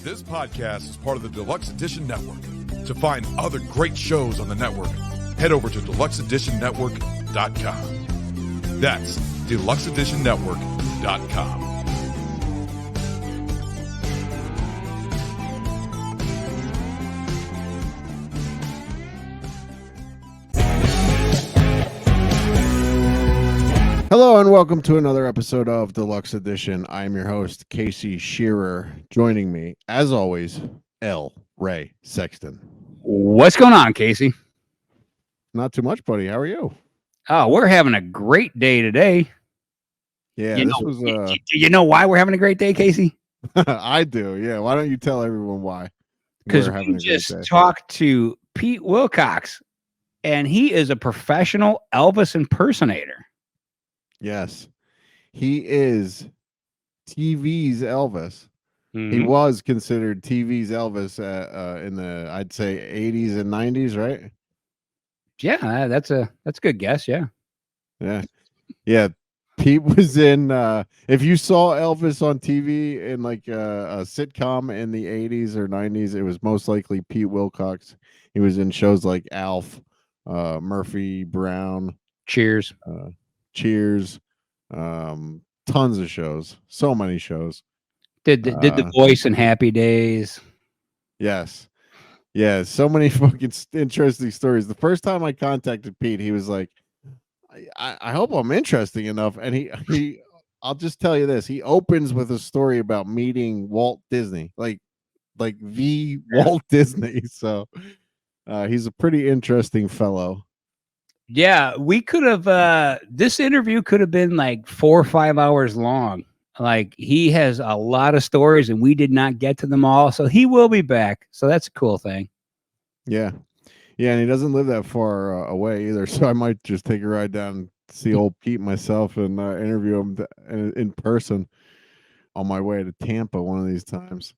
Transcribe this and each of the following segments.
This podcast is part of the Deluxe Edition Network. To find other great shows on the network, head over to deluxeeditionnetwork.com. That's deluxeeditionnetwork.com. Hello and welcome to another episode of Deluxe Edition. I am your host, Casey Shearer. Joining me, as always, L. Ray Sexton. What's going on, Casey? Not too much, buddy. How are you? Oh, we're having a great day today. Yeah, you this know, was. Do you know why we're having a great day, Casey? I do. Yeah. Why don't you tell everyone why? Because we just talked to Pete Willcox, and he is a professional Elvis impersonator. Yes, he is TV's Elvis. Mm-hmm. He was considered TV's Elvis in the, I'd say, 80s and 90s, right? Yeah, that's a good guess. Yeah. Pete was in. If you saw Elvis on TV in like a sitcom in the 80s or 90s, it was most likely Pete Willcox. He was in shows like Alf, Murphy Brown, Cheers. Cheers, tons of shows, so many shows. Did the voice in Happy Days? Yes, yeah, so many fucking interesting stories. The first time I contacted Pete, he was like, "I hope I'm interesting enough," and he, I'll just tell you this: he opens with a story about meeting Walt Disney, like the Walt Disney. So he's a pretty interesting fellow. Yeah, we could have, this interview could have been like 4 or 5 hours long. Like, he has a lot of stories and we did not get to them all. So he will be back. So that's a cool thing. Yeah. Yeah. And he doesn't live that far away either. So I might just take a ride down and see old Pete myself and interview him in person on my way to Tampa one of these times.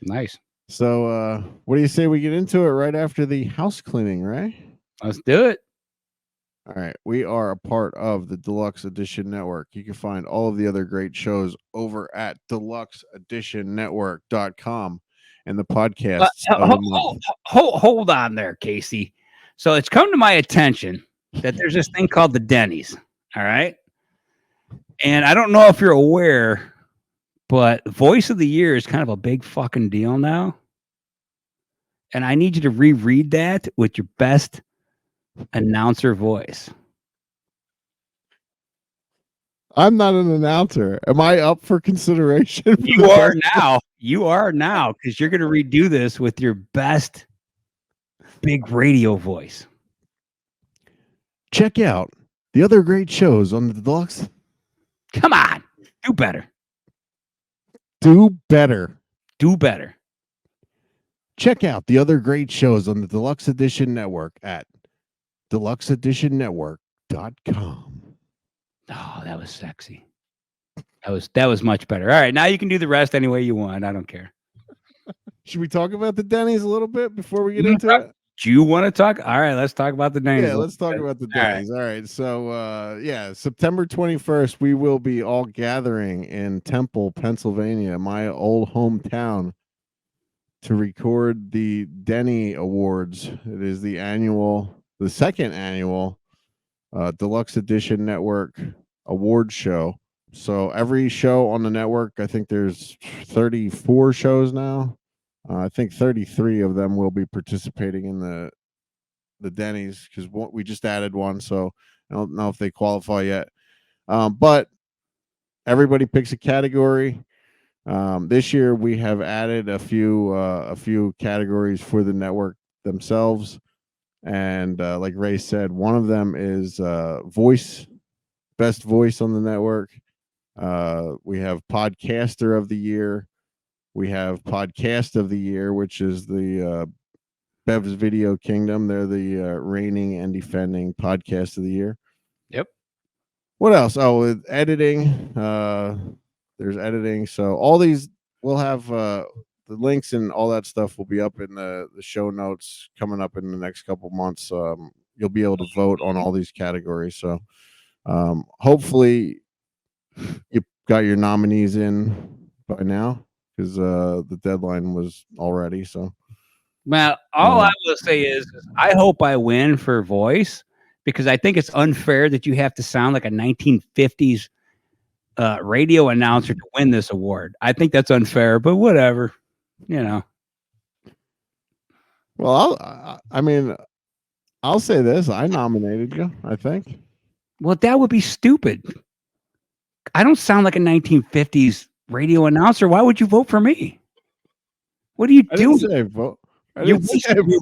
Nice. So what do you say we get into it right after the house cleaning, right? Let's do it. All right. We are a part of the Deluxe Edition Network. You can find all of the other great shows over at deluxeeditionnetwork.com and the podcast. Hold on there, Casey. So it's come to my attention that there's this thing called the Denny's. All right. And I don't know if you're aware, but Voice of the Year is kind of a big fucking deal now. And I need you to reread that with your best announcer voice. I'm not an announcer. Am I up for consideration? You are now. You are now, because you're going to redo this with your best big radio voice. Check out the other great shows on the Deluxe. Come on. Do better. Do better. Do better. Check out the other great shows on the Deluxe Edition Network at deluxeeditionnetwork.com. Oh, that was sexy. That was much better. All right, now you can do the rest any way you want. I don't care. Should we talk about the Denny's a little bit before we get into it? Do you want to talk? All right, let's talk about the Denny's. Yeah, let's talk about the Denny's. All right. So, September 21st, we will be all gathering in Temple, Pennsylvania, my old hometown, to record the Denny Awards. It is the second annual Deluxe Edition Network award show. So every show on the network, I think there's 34 shows now. I think 33 of them will be participating in the Denny's, because we just added one, so I don't know if they qualify yet. But everybody picks a category. This year we have added a few categories for the network themselves. And like Ray said, one of them is voice, best voice on the network. We have podcaster of the year. We have podcast of the year, which is the Bev's Video Kingdom. They're the reigning and defending podcast of the year. Yep. What else? Oh, with editing. There's editing. So all these, we'll have the links and all that stuff will be up in the show notes coming up in the next couple months. You'll be able to vote on all these categories. So hopefully you got your nominees in by now. because the deadline was already. So, Well, all I will say is I hope I win for voice because I think it's unfair that you have to sound like a 1950s radio announcer to win this award. I think that's unfair, but whatever, you know. Well, I mean, I'll say this: I nominated you. I think. Well, that would be stupid. I don't sound like a 1950s radio announcer. Why would you vote for me? What are you doing? Say vote. You're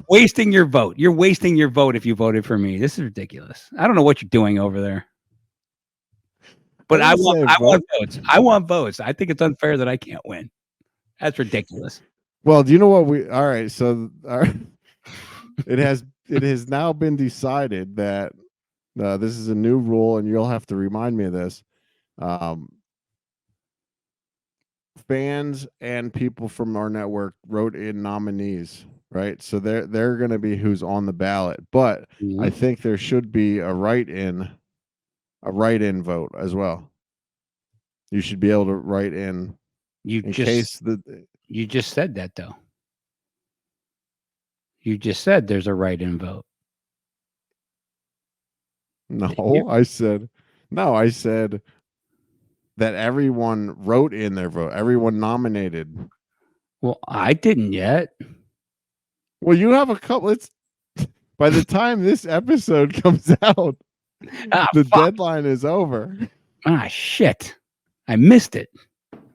wasting your vote. You're wasting your vote if you voted for me. This is ridiculous. I don't know what you're doing over there. But I want votes. I want votes. I think it's unfair that I can't win. That's ridiculous. Well, do you know what we? All right, so it has now been decided that this is a new rule, and you'll have to remind me of this. Fans and people from our network wrote in nominees, right? So they're going to be who's on the ballot, but I think there should be a write-in vote as well. You should be able to write in. You just said that though. You just said there's a write-in vote. No, I said that everyone wrote in their vote. Everyone nominated. Well, I didn't yet. Well, you have a couple. It's by the time this episode comes out, the deadline is over. Ah, shit. I missed it.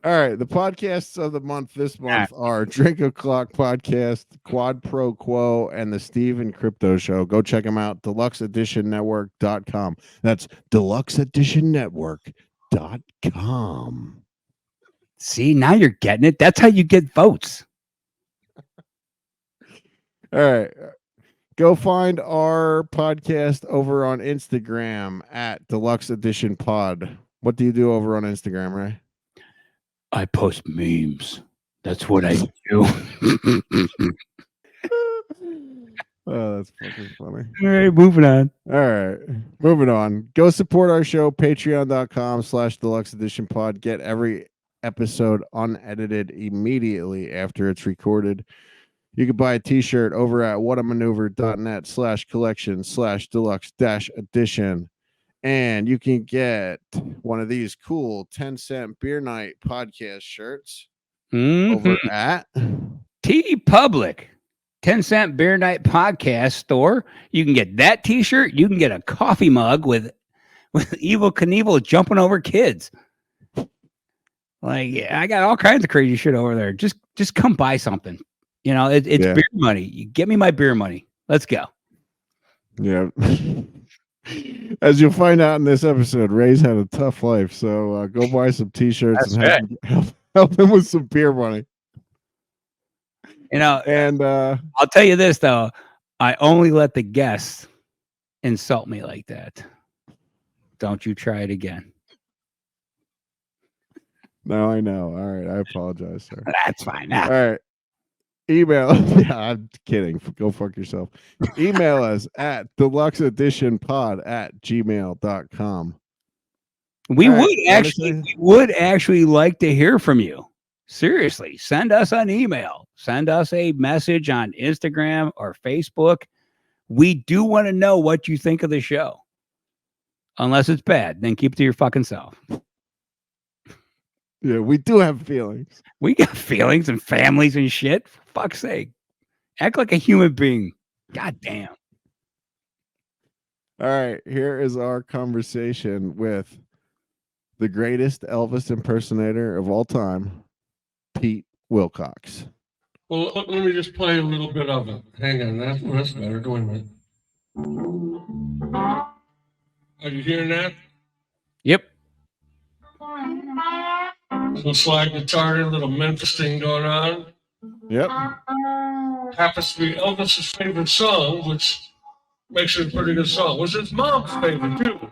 All right. The podcasts of the month this month are Drink O'Clock Podcast, Quad Pro Quo, and the Steve and Crypto Show. Go check them out. DeluxeEditionNetwork.com. That's DeluxeEditionNetwork.com. See, now you're getting it. That's how you get votes. All right. Go find our podcast over on Instagram at Deluxe Edition Pod. What do you do over on Instagram, Ray? I post memes. That's what I do. Oh, that's fucking funny. All right, moving on. All right, moving on. Go support our show, patreon.com/Deluxe Edition Pod. Get every episode unedited immediately after it's recorded. You can buy a t-shirt over at whatamaneuver.net/collection/deluxe-edition. And you can get one of these cool 10-cent beer night podcast shirts over at T Public 10-cent beer night podcast store. You can get that t-shirt. You can get a coffee mug with Evel Knievel jumping over kids. Like, I got all kinds of crazy shit over there. Just come buy something. You know, it's beer money. You get me my beer money. Let's go. Yeah. As you'll find out in this episode, Ray's had a tough life. So go buy some t-shirts and help him with some beer money. You know, and I'll tell you this, though. I only let the guests insult me like that. Don't you try it again. No, I know. All right. I apologize, sir. That's fine. All right. Email. Yeah, I'm kidding. Go fuck yourself. Email us at deluxeeditionpod@gmail.com. We would actually like to hear from you. Seriously, send us an email. Send us a message on Instagram or Facebook. We do want to know what you think of the show. Unless it's bad, then keep it to your fucking self. Yeah, we do have feelings. We got feelings and families and shit. For fuck's sake. Act like a human being. God damn. All right, here is our conversation with the greatest Elvis impersonator of all time, Pete Willcox. Well, let me just play a little bit of it. Hang on, that's better. Wait a minute. Are you hearing that? Yep. Little slide guitar, a little Memphis thing going on. Yep. Happens to be Elvis's favorite song, which makes it a pretty good song. Was his mom's favorite too.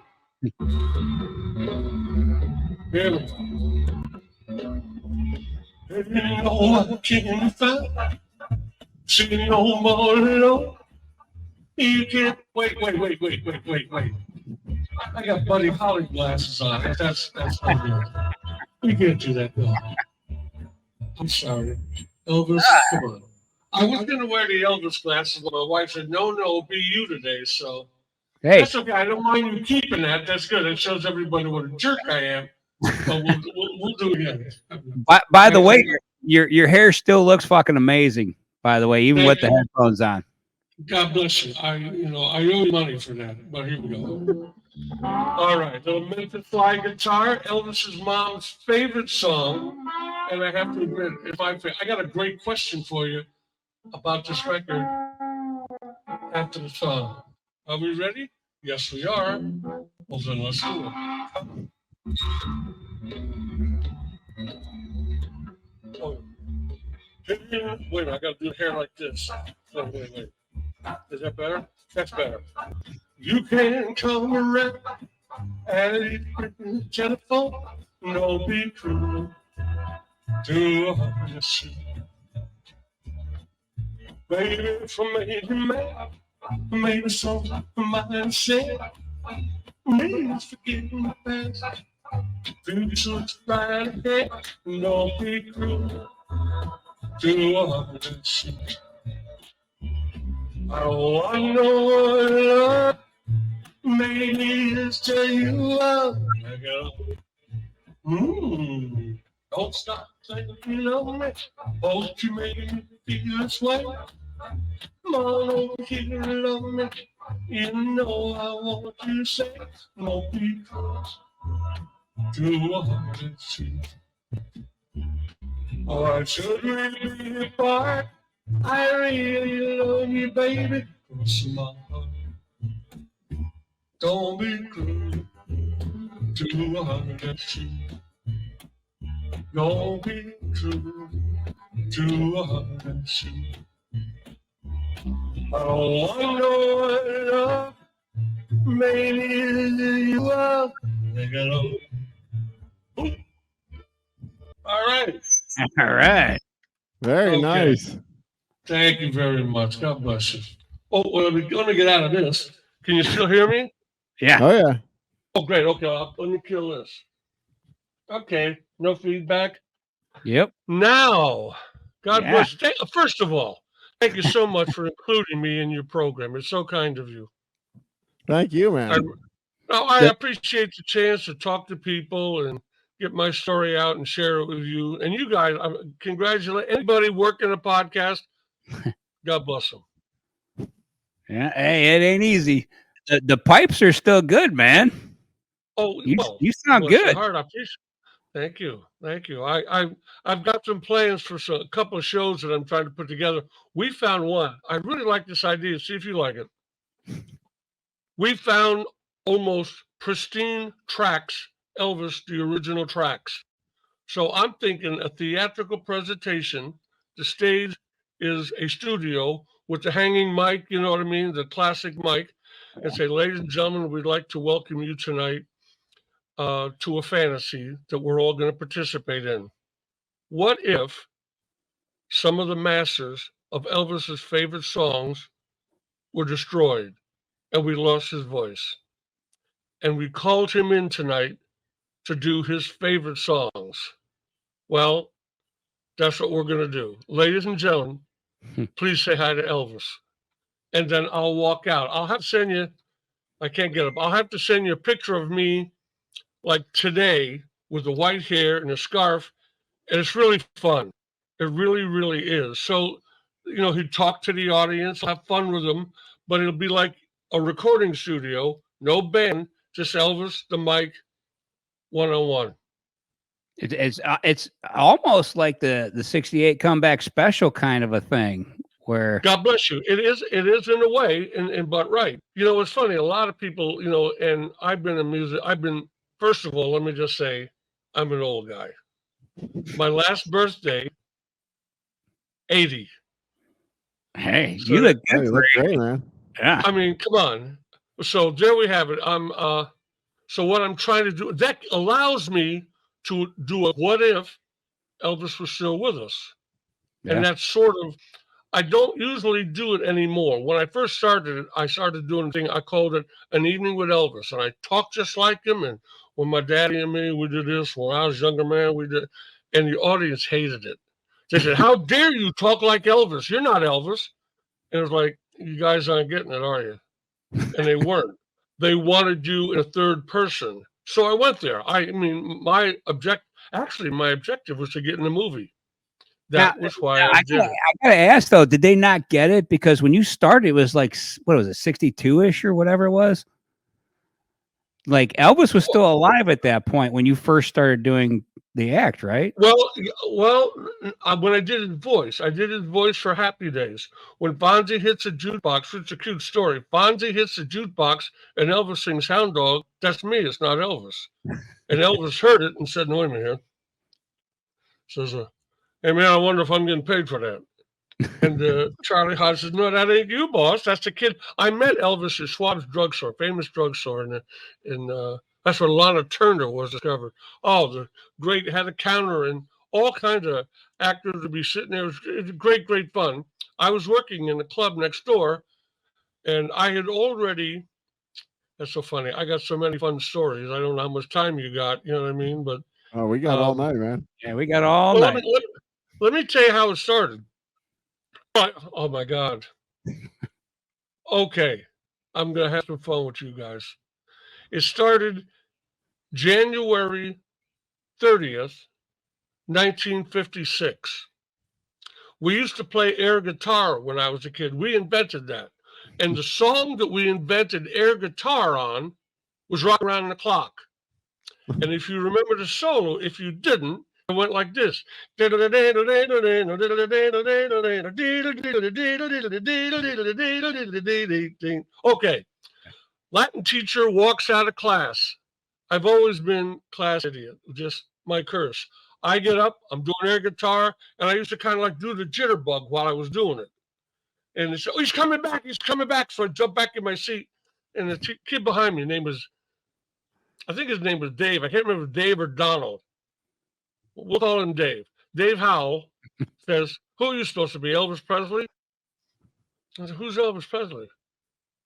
Here we go. You know I can't find, see no more alone. You can't wait. I got Buddy Holly glasses on. That's not good. We can't do that though. I'm sorry. Elvis, come on. I was going to wear the Elvis glasses, but my wife said, no, be you today. So Hey, that's okay. I don't mind you keeping that. That's good. It shows everybody what a jerk I am. But we'll do it again. by the way, your hair still looks fucking amazing. By the way, even with the headphones on. God bless you. I owe you money for that. But here we go. All right, little Memphis slide guitar, Elvis's mom's favorite song, and I have to admit, I got a great question for you about this record after the song. Are we ready? Yes, we are. Well, then let's do it. Oh. Wait, I got to do hair like this. Wait. Is that better? That's better. You can come around and the telephone, no be cruel to us. Baby, from me to man, maybe some mindset. Please forgive my past. Future right ahead, no be cruel to us. Oh, I know love maybe is to you. Don't stop saying you love me. Won't you make me feel this way? Come on over here and love me. You know I want you to say no because to us. Or should we be apart? I really love you, baby. Cross my heart. Don't be cruel to us. Don't be true to us. Oh, I know love, maybe you are. All right. All right. Very Okay. nice. Thank you very much. God bless you. Oh, well, we're going to get out of this. Can you still hear me? Yeah. Oh yeah. Oh, great. Okay, let me kill this. Okay, no feedback. Yep. Now, God Yeah. bless you. First of all, thank you so much for including me in your program. It's so kind of you. Thank you, man. I appreciate the chance to talk to people and get my story out and share it with you. And you guys, I congratulate anybody working a podcast. God bless them. Yeah. Hey, it ain't easy. The pipes are still good, man. Oh, you sound bless your good. heart. I appreciate. Thank you. I've got some plans for a couple of shows that I'm trying to put together. We found one. I really like this idea. See if you like it. We found almost pristine tracks, Elvis, the original tracks. So I'm thinking a theatrical presentation. The stage is a studio with the hanging mic, you know what I mean? The classic mic. And say, ladies and gentlemen, we'd like to welcome you tonight to a fantasy that we're all going to participate in. What if some of the masters of Elvis's favorite songs were destroyed and we lost his voice? And we called him in tonight to do his favorite songs. Well, that's what we're going to do. Ladies and gentlemen, please say hi to Elvis. And then I'll walk out. I'll have to send you, I can't get up. I'll have to send you a picture of me like today with the white hair and a scarf. And it's really fun. It really, really is. So, he'd talk to the audience, have fun with them, but it'll be like a recording studio, no band, just Elvis, the mic, one-on-one. It's almost like the 68 comeback special kind of a thing where God bless you. It is in a way, but right. It's funny. A lot of people, and I've been in music. First of all, let me just say, I'm an old guy. My last birthday, 80. Hey, So you look Hey, good. you look great, man. Yeah. I mean, come on. So there we have it. So what I'm trying to do, that allows me to do a what if Elvis was still with us. Yeah. And that's sort of, I don't usually do it anymore. When I first started it, I started doing a thing, I called it An Evening with Elvis. And I talked just like him. And when my daddy and me, we did this. When I was a younger man, we did, and the audience hated it. They said, "How dare you talk like Elvis? You're not Elvis." And it was like, "You guys aren't getting it, are you?" And they weren't. They wanted you in a third person. So I went there. I mean, my objective was to get in the movie. That was why I did it. I gotta ask though, did they not get it? Because when you started, it was like, what was it, 62-ish or whatever it was? Like Elvis was still alive at that point when you first started doing the act, right? Well, when I did his voice for Happy Days. When Fonzie hits a jukebox, it's a cute story. Fonzie hits the jukebox and Elvis sings Hound Dog. That's me. It's not Elvis. And Elvis heard it and said, "No, wait a minute here." Says, "Hey, man, I wonder if I'm getting paid for that." And Charlie Hodge says, "No, that ain't you, boss. That's the kid." I met Elvis at Schwab's drugstore, famous drugstore, in that's where Lana Turner was discovered. Oh, the great, had a counter and all kinds of actors would be sitting there. It was great, great fun. I was working in the club next door, and I had already. That's so funny. I got so many fun stories. I don't know how much time you got. You know what I mean? But we got all night, man. Yeah, we got all night. Let me tell you how it started. Oh my God. Okay. I'm going to have some fun with you guys. It started January 30th, 1956. We used to play air guitar when I was a kid. We invented that. And the song that we invented air guitar on was Rock Around the Clock. And if you remember the solo, if you didn't, it went like this. Okay. Latin teacher walks out of class. I've always been class idiot, just my curse. I get up, I'm doing air guitar, and I used to kind of like do the jitterbug while I was doing it. And they said, "Oh, he's coming back, he's coming back." So I jump back in my seat, and the kid behind me, I think his name was Dave. I can't remember Dave or Donald. We'll call him Dave. Dave Howell says, "Who are you supposed to be, Elvis Presley?" I said, "Who's Elvis Presley?"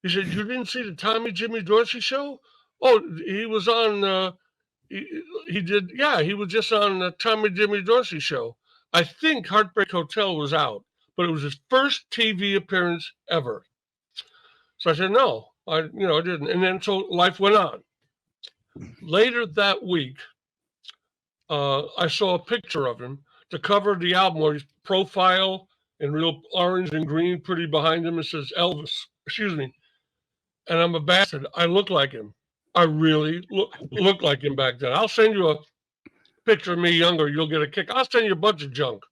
He said, "You didn't see the Tommy Jimmy Dorsey show?" "Oh, he was on, he did, yeah, he was just on the Tommy Jimmy Dorsey show. I think Heartbreak Hotel was out, but it was his first TV appearance ever." So I said, "No, I didn't." And then so life went on. Later that week, I saw a picture of him, the cover of the album where his profile in real orange and green, pretty behind him. It says Elvis, excuse me. And I'm a bastard. I look like him. I really look like him back then. I'll send you a picture of me younger. You'll get a kick. I'll send you a bunch of junk.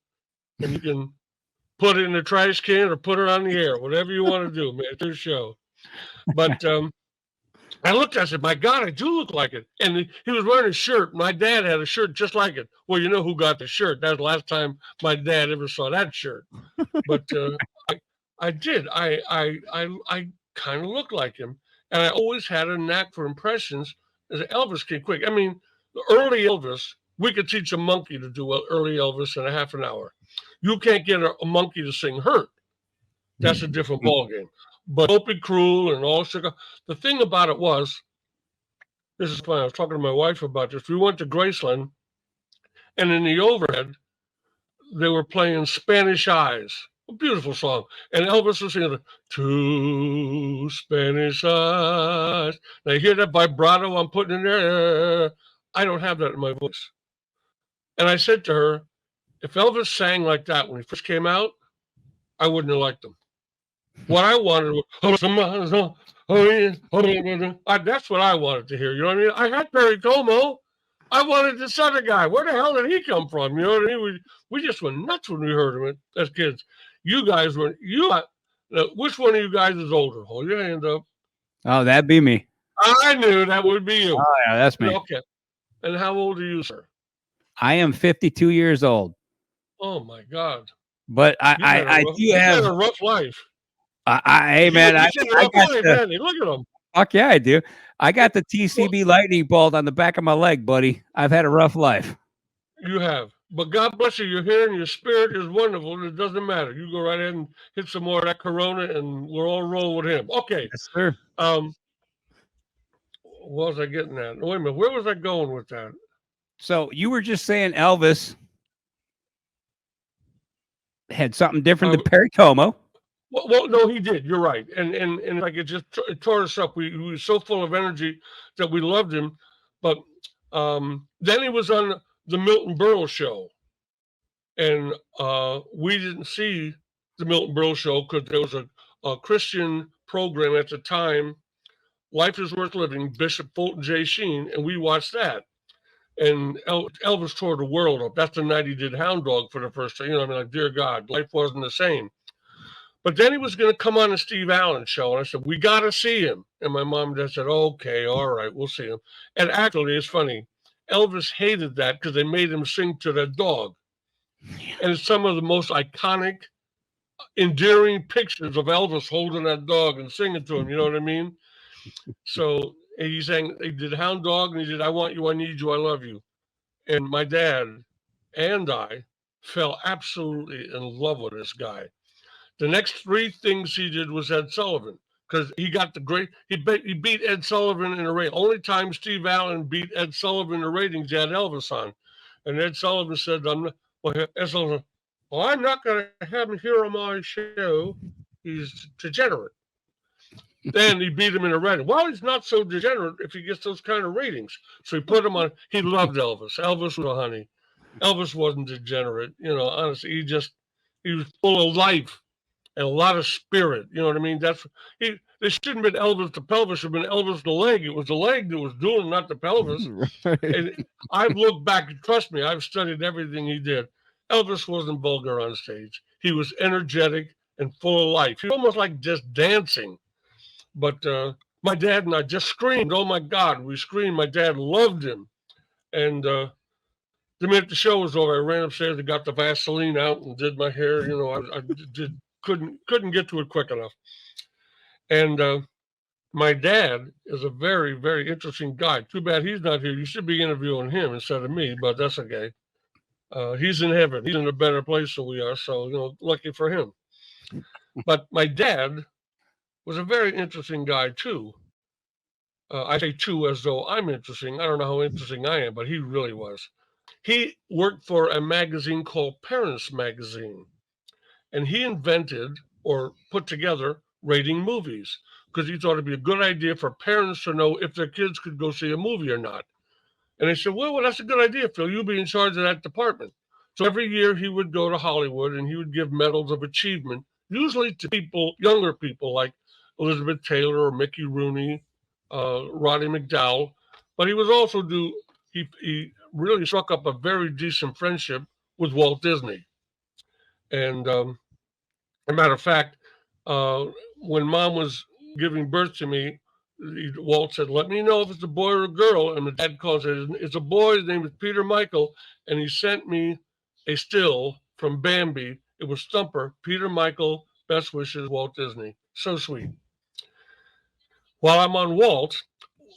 And you can put it in the trash can or put it on the air, whatever you want to do, man. It's your show. But I looked, I said, "My God, I do look like it." And he was wearing a shirt. My dad had a shirt just like it. Well, you know who got the shirt. That was the last time my dad ever saw that shirt. But I did. I kind of looked like him. And I always had a knack for impressions as Elvis came quick. I mean, the early Elvis, we could teach a monkey to do early Elvis in a half an hour. You can't get a monkey to sing Hurt. That's a different ballgame. But Opie Cruel and all sugar. The thing about it was, this is funny. I was talking to my wife about this. We went to Graceland, and in the overhead, they were playing Spanish Eyes, a beautiful song. And Elvis was singing, "Two Spanish Eyes." Now, you hear that vibrato I'm putting in there? I don't have that in my voice. And I said to her, if Elvis sang like that when he first came out, I wouldn't have liked him. What I wanted was, that's what I wanted to hear. You know what I mean? I had Perry Como. I wanted this other guy. Where the hell did he come from? You know what I mean? We just went nuts when we heard him as kids. You guys were, which one of you guys is older? Hold your hand up. Oh, that'd be me. I knew that would be you. Oh, yeah, that's me. Okay. And how old are you, sir? I am 52 years old. Oh, my God. But I do have a rough life. Hey, man, I got look at him. Fuck yeah, I do. I got the TCB lightning bolt on the back of my leg, buddy. I've had a rough life. You have. But God bless you. Your hair and your spirit is wonderful. It doesn't matter. You go right ahead and hit some more of that Corona, and we'll all roll with him. Okay. Yes, sir. What was I getting at? Wait a minute. Where was I going with that? So you were just saying Elvis. had something different than Perry Como. Well, no, he did. You're right, and like it tore us up. We were so full of energy that we loved him, but then he was on the Milton Berle show, and we didn't see the Milton Berle show because there was a Christian program at the time, Life is Worth Living, Bishop Fulton J. Sheen, and we watched that. And Elvis tore the world up. That's the night he did Hound Dog for the first time. I mean, like, dear God, life wasn't the same. But then he was going to come on the Steve Allen show. And I said, we got to see him. And my mom and dad said, okay, all right, we'll see him. And actually, it's funny. Elvis hated that because they made him sing to that dog. And it's some of the most iconic, endearing pictures of Elvis holding that dog and singing to him. You know what I mean? So he did Hound Dog, and he did I Want You, I Need You, I Love You. And my dad and I fell absolutely in love with this guy. The next three things he did was Ed Sullivan, because he got he beat Ed Sullivan in a rating. Only time Steve Allen beat Ed Sullivan in the ratings, he had Elvis on. And Ed Sullivan said, I'm not going to have him here on my show. He's degenerate. Then he beat him in a rating. Well, he's not so degenerate if he gets those kind of ratings. So he put him on. He loved Elvis. Elvis was a honey. Elvis wasn't degenerate. Honestly, he was full of life and a lot of spirit. You know what I mean? They shouldn't have been Elvis the pelvis. Should have been Elvis the leg. It was the leg that was doing, not the pelvis. Right. And I've looked back. Trust me, I've studied everything he did. Elvis wasn't vulgar on stage. He was energetic and full of life. He was almost like just dancing. But my dad and I just screamed. Oh, my God, we screamed. My dad loved him. And the minute the show was over, I ran upstairs and got the Vaseline out and did my hair. I couldn't get to it quick enough. And my dad is a very, very interesting guy. Too bad he's not here. You should be interviewing him instead of me, but that's okay. He's in heaven. He's in a better place than we are. So, lucky for him. But my dad was a very interesting guy, too. I say too as though I'm interesting. I don't know how interesting I am, but he really was. He worked for a magazine called Parents Magazine, and he invented or put together rating movies because he thought it'd be a good idea for parents to know if their kids could go see a movie or not. And I said, well, that's a good idea, Phil. You'll be in charge of that department. So every year he would go to Hollywood and he would give medals of achievement, usually to younger people like Elizabeth Taylor or Mickey Rooney, Roddy McDowell. But he was also he really struck up a very decent friendship with Walt Disney. And as a matter of fact, when Mom was giving birth to me, Walt said, let me know if it's a boy or a girl. And the dad calls it, it's a boy. His name is Peter Michael. And he sent me a still from Bambi. It was Stumper, Peter Michael, best wishes, Walt Disney. So sweet. While I'm on Walt,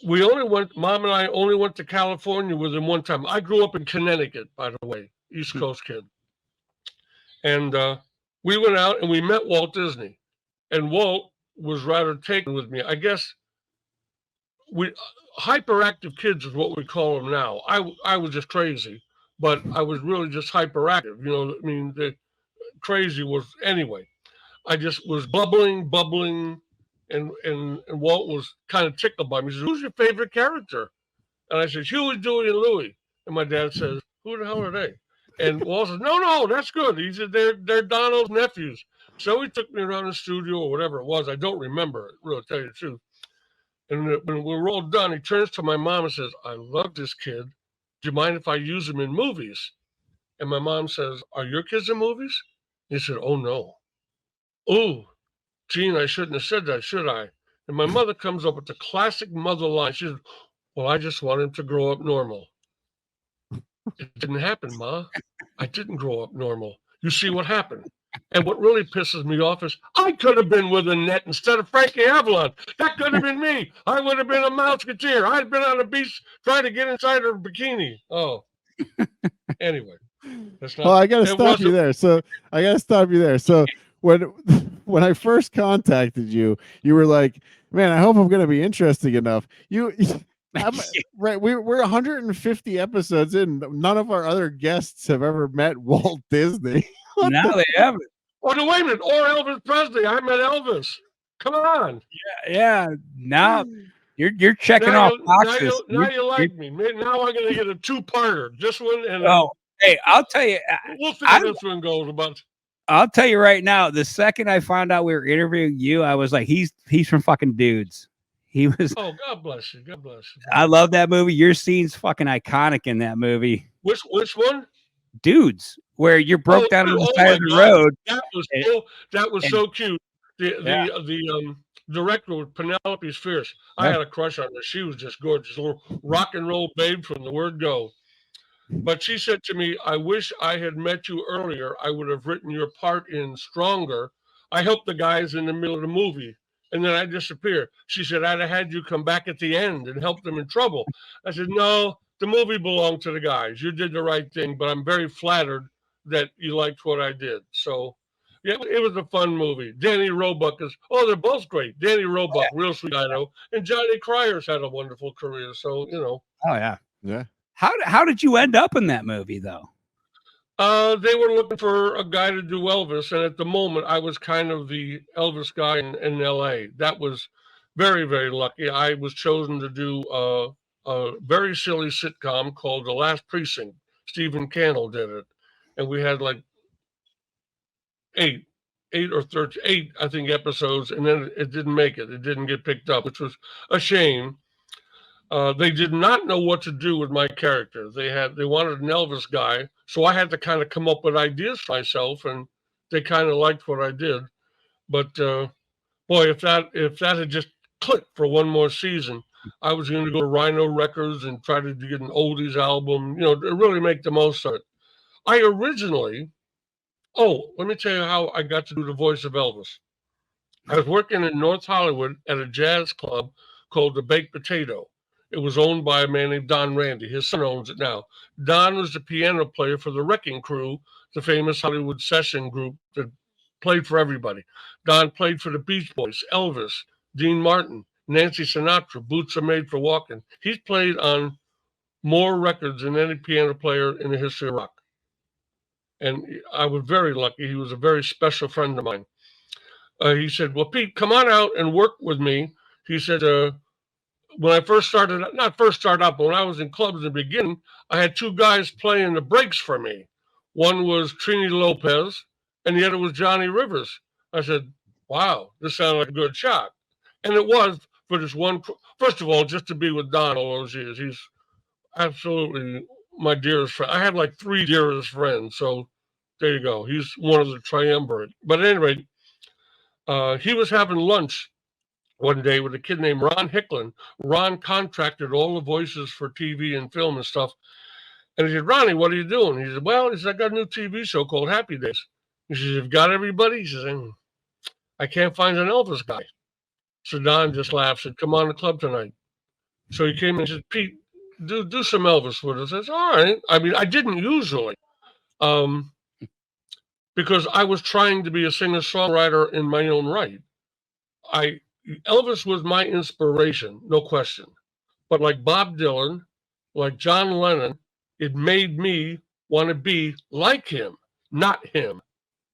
Mom and I only went to California with him one time. I grew up in Connecticut, by the way, East Coast kid. And we went out and we met Walt Disney. And Walt was rather taken with me. I guess hyperactive kids is what we call them now. I was just crazy, but I was really just hyperactive. The crazy was anyway. I just was bubbling. And Walt was kind of tickled by me. He said, who's your favorite character? And I said, Huey, Dewey, and Louie. And my dad says, who the hell are they? And Walt says, no, that's good. He said, they're Donald's nephews. So he took me around the studio or whatever it was. I don't remember it, really, to tell you the truth. And when we were all done, he turns to my mom and says, I love this kid. Do you mind if I use him in movies? And my mom says, are your kids in movies? He said, oh, no. Oh, Gene, I shouldn't have said that, should I? And my mother comes up with the classic mother line. She said, well, I just want him to grow up normal. It didn't happen, Ma. I didn't grow up normal. You see what happened. And what really pisses me off is I could have been with Annette instead of Frankie Avalon. That could have been me. I would have been a Mouseketeer. I'd been on the beach trying to get inside her bikini. Oh, anyway. Well, I got to stop you there. So when I first contacted you, you were like, man, I hope I'm going to be interesting enough. You Right, we're 150 episodes in. None of our other guests have ever met Walt Disney. Now they have it. Oh, no, wait a minute. Or Elvis Presley. I met Elvis. Come on. Yeah. Now you're checking Now off boxes. now you like me. Now I'm going to get a two-parter. This one and Oh, hey, I'll tell you. we'll see how this one goes. About I'll tell you right now. The second I found out we were interviewing you, I was like, he's from fucking Dudes. He was. Oh, God bless you. God bless you. I love that movie. Your scene's fucking iconic in that movie. Which one? Dudes, where you're broke down on the side of the road. That was so cute. The director was Penelope Fierce. I had a crush on her. She was just gorgeous, little rock and roll babe from the word go. But she said to me, "I wish I had met you earlier. I would have written your part in stronger. I helped the guys in the middle of the movie, and then I disappear." She said, "I'd have had you come back at the end and help them in trouble." I said, "No, the movie belonged to the guys. You did the right thing, but I'm very flattered that you liked what I did." So, yeah, it was a fun movie. Danny Roebuck they're both great. Danny Roebuck, real sweet guy, and Johnny Cryer's had a wonderful career. So, Oh yeah. Yeah. How did you end up in that movie though? They were looking for a guy to do Elvis, and at the moment, I was kind of the Elvis guy in L.A. That was very, very lucky. I was chosen to do a very silly sitcom called The Last Precinct. Stephen Cannell did it, and we had like eight or 13, I think, episodes, and then it didn't make it. It didn't get picked up, which was a shame. They did not know what to do with my character. They wanted an Elvis guy, so I had to kind of come up with ideas myself, and they kind of liked what I did. But boy, if that had just clicked for one more season, I was going to go to Rhino Records and try to get an oldies album, to really make the most of it. I originally, let me tell you how I got to do the voice of Elvis. I was working in North Hollywood at a jazz club called the Baked Potato. It was owned by a man named Don Randy. His son owns it now. Don was the piano player for the Wrecking Crew, the famous Hollywood session group that played for everybody. Don played for the Beach Boys, Elvis, Dean Martin, Nancy Sinatra, Boots Are Made for Walking. He's played on more records than any piano player in the history of rock. And I was very lucky. He was a very special friend of mine. He said, "Well, Pete, come on out and work with me." He said, when I first started, not first started out, but when I was in clubs in the beginning, I had two guys playing the breaks for me. One was Trini Lopez, and the other was Johnny Rivers. I said, "Wow, this sounded like a good shot." And it was for this one. First of all, just to be with Don all those years, he's absolutely my dearest friend. I had like 3 dearest friends, so there you go. He's one of the triumvirate. But at any rate, he was having lunch one day with a kid named Ron Hicklin. Ron contracted all the voices for TV and film and stuff. And he said, "Ronnie, what are you doing?" He said, "Well," he said, "I got a new TV show called Happy Days." He said, "You've got everybody?" He says, "I can't find an Elvis guy." So Don just laughed, said, "Come on to the club tonight." So he came and said, "Pete, do some Elvis with us." I said, "All right." I mean, I didn't usually, because I was trying to be a singer-songwriter in my own right. Elvis was my inspiration, no question. But like Bob Dylan, like John Lennon, it made me want to be like him, not him.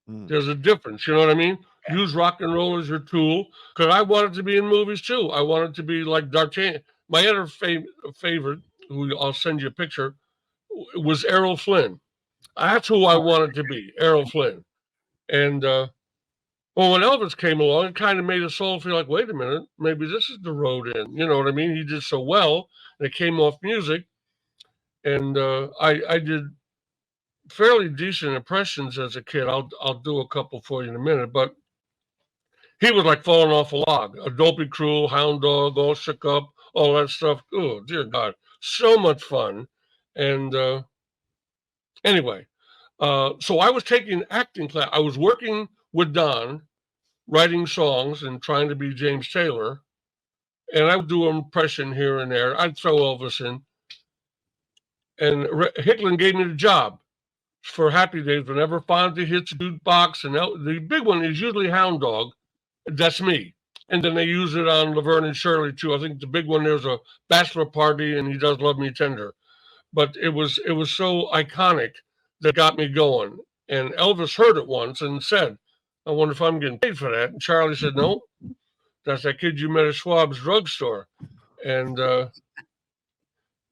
There's a difference, you know what I mean? Use rock and roll as your tool, because I wanted to be in movies too. I wanted to be like D'Artagnan. My other favorite, who I'll send you a picture, was Errol Flynn. That's who I wanted to be, Errol Flynn. And when Elvis came along, it kind of made us all feel like, wait a minute, maybe this is the road in. You know what I mean? He did so well, and it came off music. And I did fairly decent impressions as a kid. I'll do a couple for you in a minute, but he was like falling off a log. A dopey cruel, hound dog, all shook up, all that stuff. Oh, dear God. So much fun. And anyway, so I was taking acting class. I was working with Don, writing songs and trying to be James Taylor. And I would do an impression here and there. I'd throw Elvis in. And Hicklin gave me the job for Happy Days. Whenever Fonzie hits a jukebox, and the big one is usually Hound Dog. That's me. And then they use it on Laverne and Shirley too. I think the big one there's a bachelor party and he does Love Me Tender. But it was so iconic that got me going. And Elvis heard it once and said, I wonder if I'm getting paid for that. And Charlie said, no, that's that kid you met at Schwab's drugstore. And I'm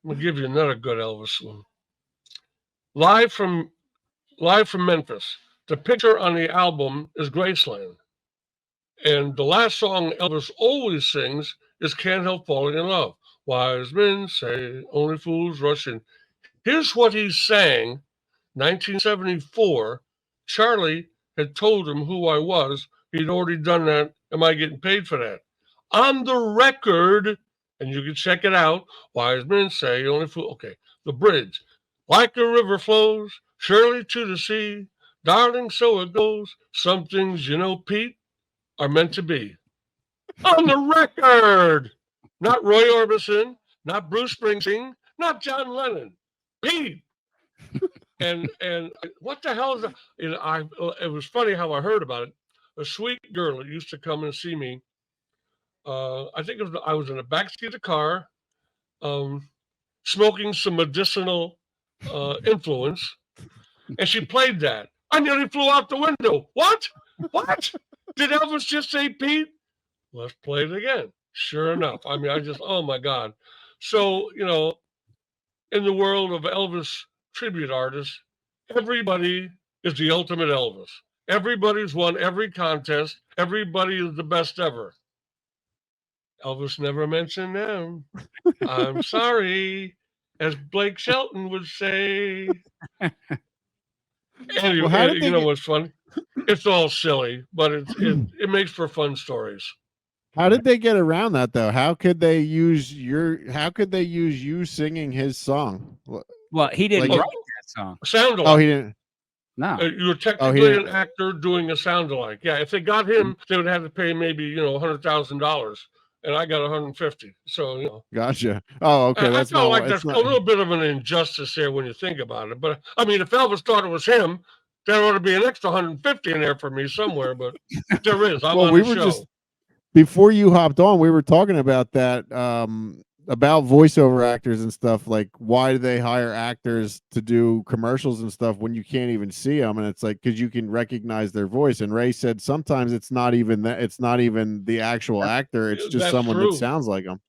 going to give you another good Elvis one. Live from Memphis. The picture on the album is Graceland. And the last song Elvis always sings is Can't Help Falling in Love. Wise men say only fools rush in. Here's what he sang, 1974. Charlie had told him who I was. He'd already done that. Am I getting paid for that? On the record, and you can check it out, wise men say only fools. Okay, the bridge. Like a river flows, surely to the sea. Darling, so it goes. Some things, you know, Pete, are meant to be. On the record. Not Roy Orbison, not Bruce Springsteen, not John Lennon. Pete. And what the hell is that? It was funny how I heard about it. A sweet girl that used to come and see me. I think I was in the backseat of the car, smoking some medicinal influence, and she played that. I nearly flew out the window. What? What? Did Elvis just say Pete? Let's play it again. Sure enough. I mean, oh my God. So, you know, in the world of Elvis tribute artists, everybody is the ultimate Elvis. Everybody's won every contest. Everybody is the best ever. Elvis never mentioned them. I'm sorry, as Blake Shelton would say. Anyway, Well, you know what's funny? It's all silly, but it makes for fun stories. How did they get around that though? How could they use you singing his song? Well, he didn't Like, write that song. Sound alike. Oh, he didn't. No. You were technically an actor doing a sound alike. Yeah, if they got him, they would have to pay maybe $100,000, and I got 150. So Gotcha. Oh, okay. I felt like that's a little bit of an injustice there when you think about it. But I mean, if Elvis thought it was him, there ought to be an extra 150 in there for me somewhere. But there is. I'm on the show. Before you hopped on, we were talking about that, about voiceover actors and stuff. Like, why do they hire actors to do commercials and stuff when you can't even see them? And it's like, because you can recognize their voice. And Ray said sometimes it's not even that. It's not even the actual actor. It's just someone that sounds like them.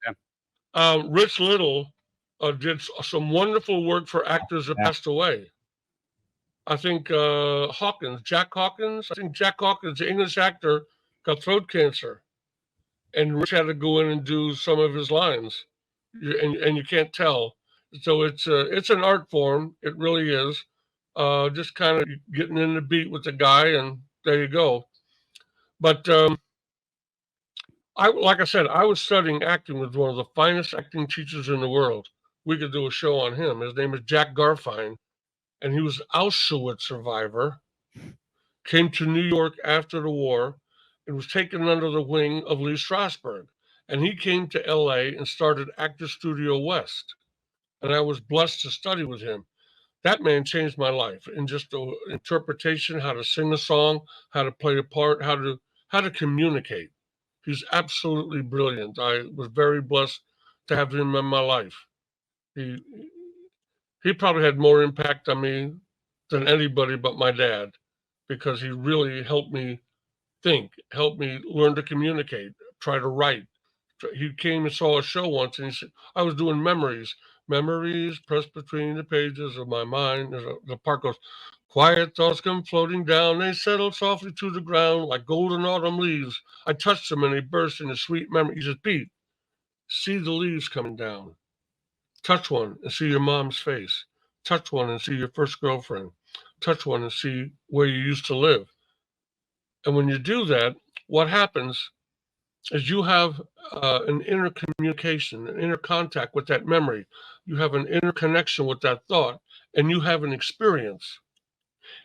Yeah. Rich Little did some wonderful work for actors that passed away. I think Jack Hawkins. I think Jack Hawkins, the English actor, got throat cancer. And Rich had to go in and do some of his lines, and you can't tell. So it's an art form. It really is. Just kind of getting in the beat with the guy, and there you go. But like I said, I was studying acting with one of the finest acting teachers in the world. We could do a show on him. His name is Jack Garfine, and he was an Auschwitz survivor. Came to New York after the war. It was taken under the wing of Lee Strasberg. And he came to LA and started Actor Studio West. And I was blessed to study with him. That man changed my life in just the interpretation, how to sing a song, how to play a part, how to communicate. He's absolutely brilliant. I was very blessed to have him in my life. He probably had more impact on me than anybody but my dad, because he really helped me think, helped me learn to communicate, try to write. He came and saw a show once, and he said, I was doing memories pressed between the pages of my mind. The part goes, quiet thoughts come floating down, they settle softly to the ground like golden autumn leaves. I touched them and they burst into sweet memory. He says, Pete, see the leaves coming down. Touch one and see your mom's face. Touch one and see your first girlfriend. Touch one and see where you used to live. And when you do that, what happens is you have an inner communication, an inner contact with that memory. You have an inner connection with that thought, and you have an experience.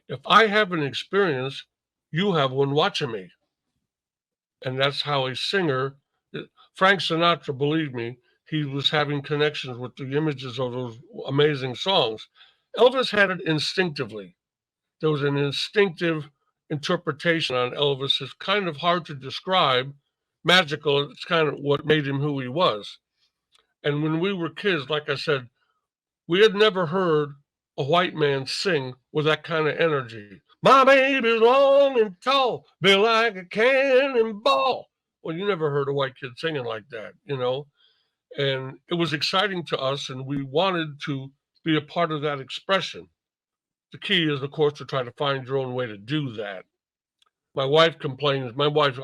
If I have an experience, you have one watching me. And that's how a singer, Frank Sinatra, believe me, he was having connections with the images of those amazing songs. Elvis had it instinctively. There was an instinctive interpretation on Elvis. It's kind of hard to describe magical. It's kind of what made him who he was. And when we were kids, like I said, we had never heard a white man sing with that kind of energy. My baby's long and tall, built like a cannonball. Well, you never heard a white kid singing like that, you know? And it was exciting to us, and we wanted to be a part of that expression. The key is, of course, to try to find your own way to do that. My wife complains,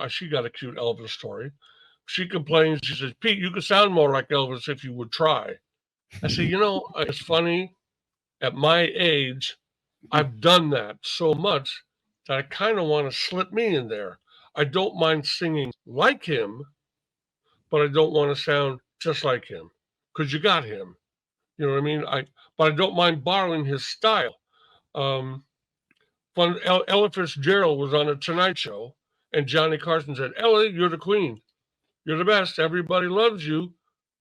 she got a cute Elvis story. She complains, she says, Pete, you could sound more like Elvis if you would try. I say, it's funny. At my age, I've done that so much that I kind of want to slip me in there. I don't mind singing like him, but I don't want to sound just like him because you got him. You know what I mean? But I don't mind borrowing his style. When Ella Fitzgerald was on a Tonight Show, and Johnny Carson said, Ella, you're the queen. You're the best. Everybody loves you.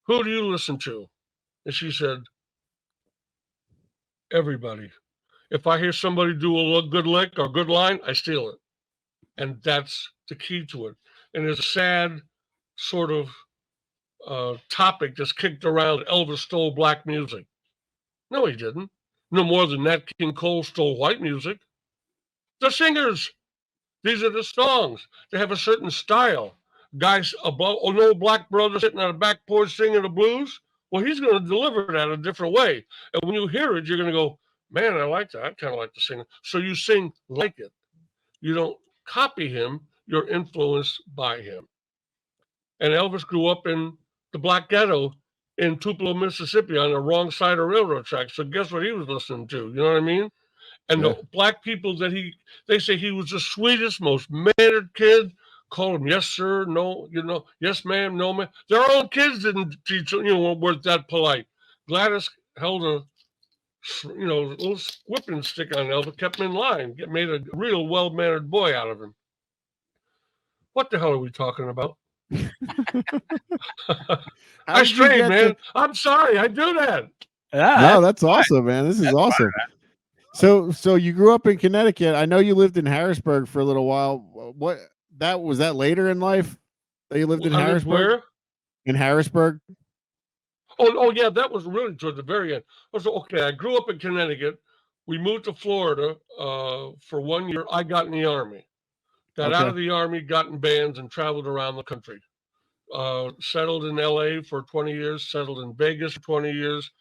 Who do you listen to? And she said, everybody. If I hear somebody do a good lick or good line, I steal it. And that's the key to it. And it's a sad sort of topic that's kicked around. Elvis stole black music. No, he didn't. No more than Nat King Cole stole white music. The singers. These are the songs. They have a certain style. Guys above, an old black brother sitting on a back porch singing the blues. Well, he's going to deliver that a different way. And when you hear it, you're going to go, man, I like that. I kind of like to sing. So you sing like it. You don't copy him. You're influenced by him. And Elvis grew up in the black ghetto in Tupelo, Mississippi on the wrong side of railroad tracks. So guess what he was listening to? You know what I mean? And the black people they say he was the sweetest, most mannered kid. Call him yes, sir, no, yes, ma'am, no, ma'am. Their own kids didn't teach, weren't that polite. Gladys held a, little whipping stick on Elvis, kept him in line, made a real well-mannered boy out of him. What the hell are we talking about? I strayed, man. I'm sorry, I do that. No, that's awesome, man. This is awesome. So you grew up in Connecticut. I know you lived in Harrisburg for a little while. Was that later in life that you lived in Harrisburg? Where? In Harrisburg. Oh yeah, that was really towards the very end. I grew up in Connecticut. We moved to Florida for 1 year. I got in the Army. Got out of the Army, got in bands, and traveled around the country. Settled in LA for 20 years, settled in Vegas for 20 years.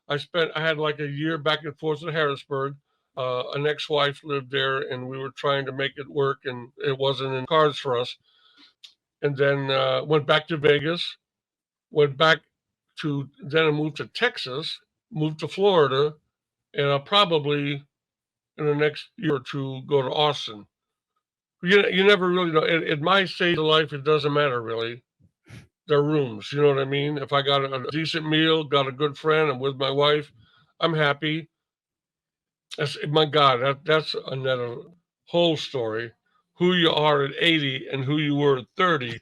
I had like a year back and forth to Harrisburg. An ex-wife lived there, and we were trying to make it work, and it wasn't in cards for us. And then went back to Vegas, then I moved to Texas, moved to Florida, and I'll probably in the next year or two go to Austin. You never really know. At my stage of life, it doesn't matter really. They're rooms, you know what I mean? If I got a decent meal, got a good friend, I'm with my wife, I'm happy. My God, that's another whole story. Who you are at 80 and who you were at 30,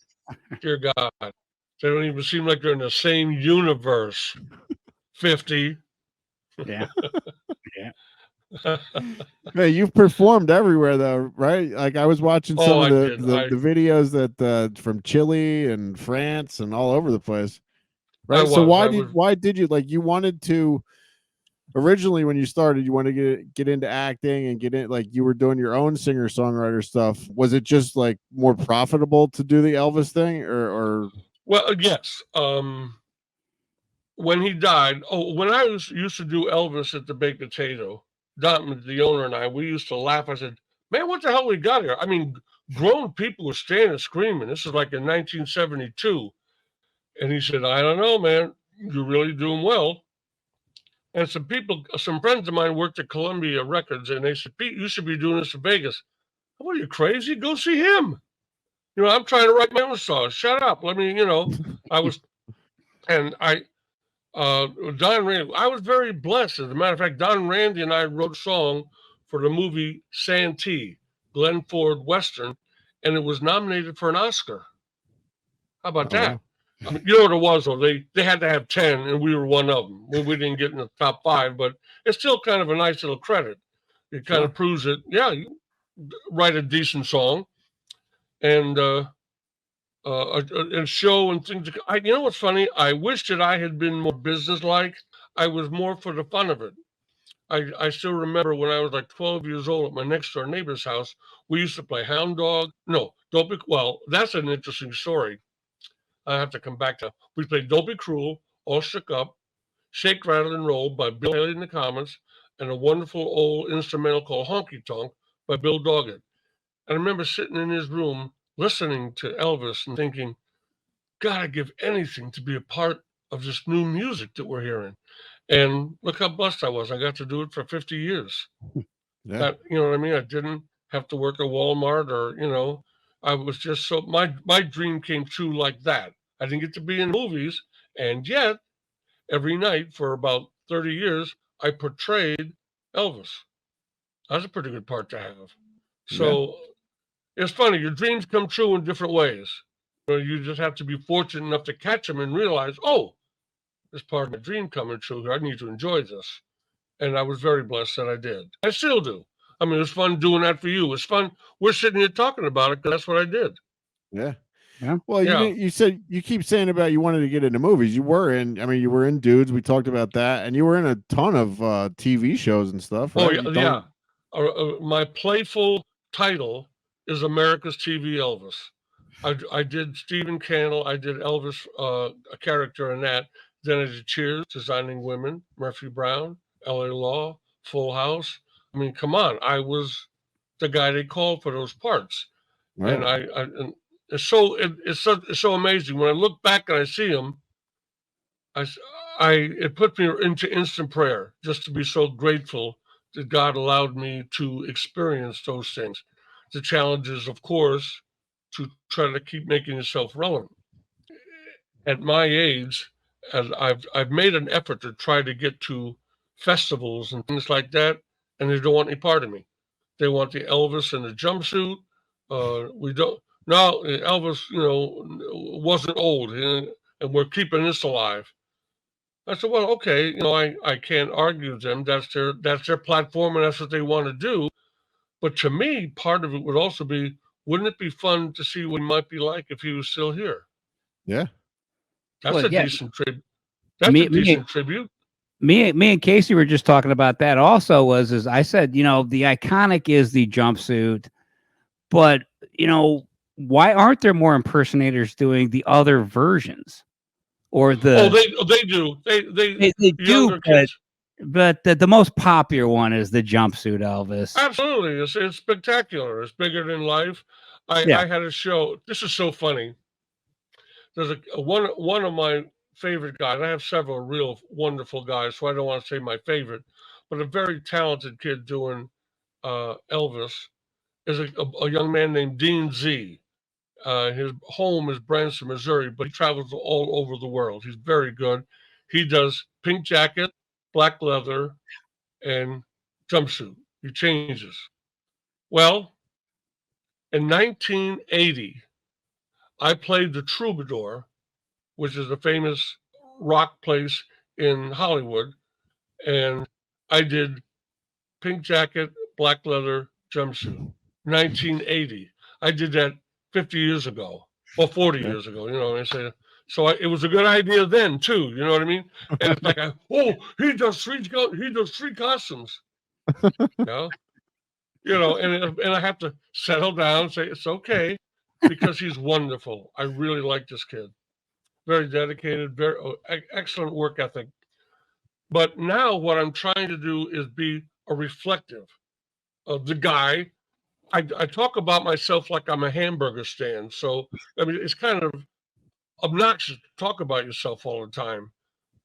dear God. They don't even seem like they're in the same universe. 50. Yeah. Hey, you've performed everywhere though, right? Like I was watching some of the videos that from Chile and France and all over the place. Right. So why did you you wanted to originally when you started, you wanted to get into acting and get in you were doing your own singer-songwriter stuff. Was it just more profitable to do the Elvis thing or Well, yes. When he died, when I used to do Elvis at the Baked Potato, Don, the owner, and I, we used to laugh. I said, man, what the hell we got here? I mean, grown people were standing screaming. This is like in 1972. And he said, I don't know, man. You're really doing well. And some friends of mine worked at Columbia Records, and they said, Pete, you should be doing this in Vegas. What are you, crazy? Go see him. I'm trying to write my own song. Shut up. Don Randy, I was very blessed. As a matter of fact, Don Randy and I wrote a song for the movie Santee, Glenn Ford Western, and it was nominated for an Oscar. How about that? Wow. I mean, you know what it was, though? They had to have 10, and we were one of them. We didn't get in the top 5, but it's still kind of a nice little credit. It kind of proves that, you write a decent song. And and show and things. You know what's funny? I wish that I had been more businesslike. I was more for the fun of it. I still remember when I was like 12 years old at my next door neighbor's house, we used to play hound dog. No, don't be, well, that's an interesting story. I have to come back to. We played Don't Be Cruel, All Shook Up, Shake, Rattle, and Roll by Bill Haley and the Comets, and a wonderful old instrumental called Honky Tonk by Bill Doggett. And I remember sitting in his room listening to Elvis and thinking, God, I'd give anything to be a part of this new music that we're hearing. And look how blessed I was. I got to do it for 50 years. Yeah. That, you know what I mean? I didn't have to work at Walmart or, I was just so, my dream came true like that. I didn't get to be in movies. And yet, every night for about 30 years, I portrayed Elvis. That's a pretty good part to have. So it's funny. Your dreams come true in different ways. You just have to be fortunate enough to catch them and realize, oh, this part of my dream coming true here. I need to enjoy this. And I was very blessed that I did. I still do. I mean, it was fun doing that for you. It's fun. We're sitting here talking about it because that's what I did. Yeah. Yeah. Well, you said you keep saying about you wanted to get into movies. You were in Dudes. We talked about that, and you were in a ton of TV shows and stuff. Right? Oh yeah. My playful title is America's TV Elvis. I did Stephen Cannell. I did Elvis, a character in that. Then I did Cheers, Designing Women, Murphy Brown, L.A. Law, Full House. I mean, come on. I was the guy they called for those parts. Right. And it's so amazing. When I look back and I see him, it put me into instant prayer just to be so grateful that God allowed me to experience those things. The challenges, of course, to try to keep making yourself relevant. At my age, as I've made an effort to try to get to festivals and things like that, and they don't want any part of me. They want the Elvis in the jumpsuit. We don't. Now Elvis, wasn't old, and we're keeping this alive. I said, well, okay, I can't argue with them. That's their platform, and that's what they want to do. But to me, part of it would also be, wouldn't it be fun to see what he might be like if he was still here? Yeah. That's a decent tribute. That's a decent tribute. Me and Casey were just talking about that also is I said, the iconic is the jumpsuit, but, why aren't there more impersonators doing the other versions? Or the they do. They do, but the most popular one is the jumpsuit Elvis. Absolutely. It's spectacular. It's bigger than life. I had a show. This is so funny. There's one of my favorite guys. I have several real wonderful guys, so I don't want to say my favorite, but a very talented kid doing Elvis is a young man named Dean Z. His home is Branson, Missouri, but he travels all over the world. He's very good. He does pink jacket, black leather, and jumpsuit. He changes. Well, in 1980, I played the Troubadour, which is a famous rock place in Hollywood, and I did pink jacket, black leather, jumpsuit. 1980. I did that 50 years ago, or 40 years ago. I say, so it was a good idea then too. You know what I mean? And it's like, he does three costumes. And I have to settle down and say it's okay because he's wonderful. I really like this kid. Very dedicated, very excellent work ethic. But now what I'm trying to do is be a reflective of the guy. I talk about myself like I'm a hamburger stand. So, I mean, it's kind of obnoxious to talk about yourself all the time.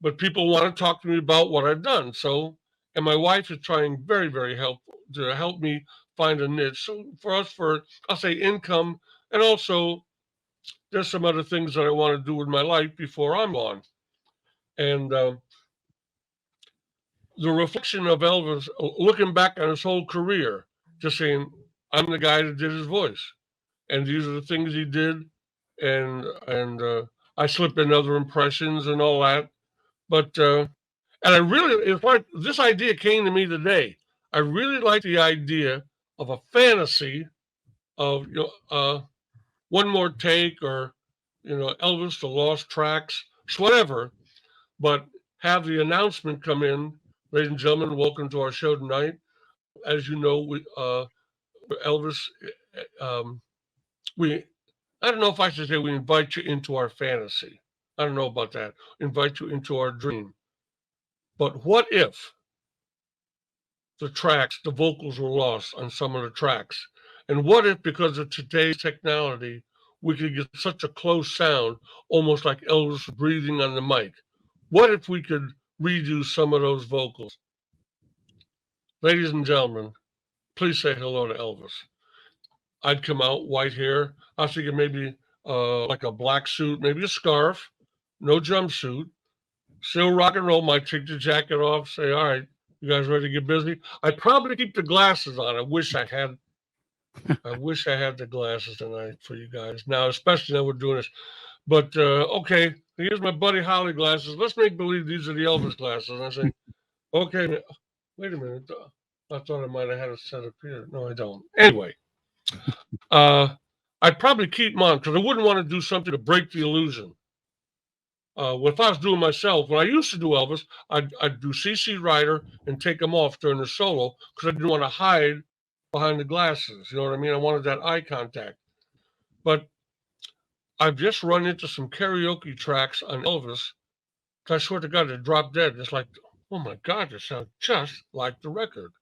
But people want to talk to me about what I've done. So, and my wife is trying very, very to help me find a niche. So for us, I'll say income, and also there's some other things that I want to do with my life before I'm gone. And the reflection of Elvis, looking back on his whole career, just saying, I'm the guy that did his voice, and these are the things he did, and I slipped in other impressions and all that, but and I really, it's like this idea came to me today. I really like the idea of a fantasy of one more take or Elvis, the lost tracks, whatever, but have the announcement come in. Ladies and gentlemen, welcome to our show tonight. As you know, Elvis, um, we, I don't know if I should say we invite you into our fantasy. I don't know about that. Invite you into our dream. But what if the vocals were lost on some of the tracks? And what if, because of today's technology, we could get such a close sound, almost like Elvis breathing on the mic? What if we could redo some of those vocals? Ladies and gentlemen, please say hello to Elvis. I'd come out, white hair. I was thinking maybe like a black suit, maybe a scarf, no jumpsuit, still rock and roll. Might take the jacket off, say, all right, you guys ready to get busy? I'd probably keep the glasses on. I wish I had the glasses tonight for you guys. Now, especially now we're doing this. But okay, here's my buddy Holly glasses. Let's make believe these are the Elvis glasses. And I say, okay, wait a minute. I thought I might have had a set up here. No, I don't. Anyway, I'd probably keep them on because I wouldn't want to do something to break the illusion. If I was doing myself, when I used to do Elvis, I'd do CC Rider and take them off during the solo because I didn't want to hide behind the glasses. You know what I mean? I wanted that eye contact. But I've just run into some karaoke tracks on Elvis. I swear to God, they drop dead. It's like, oh my God, they sound just like the record.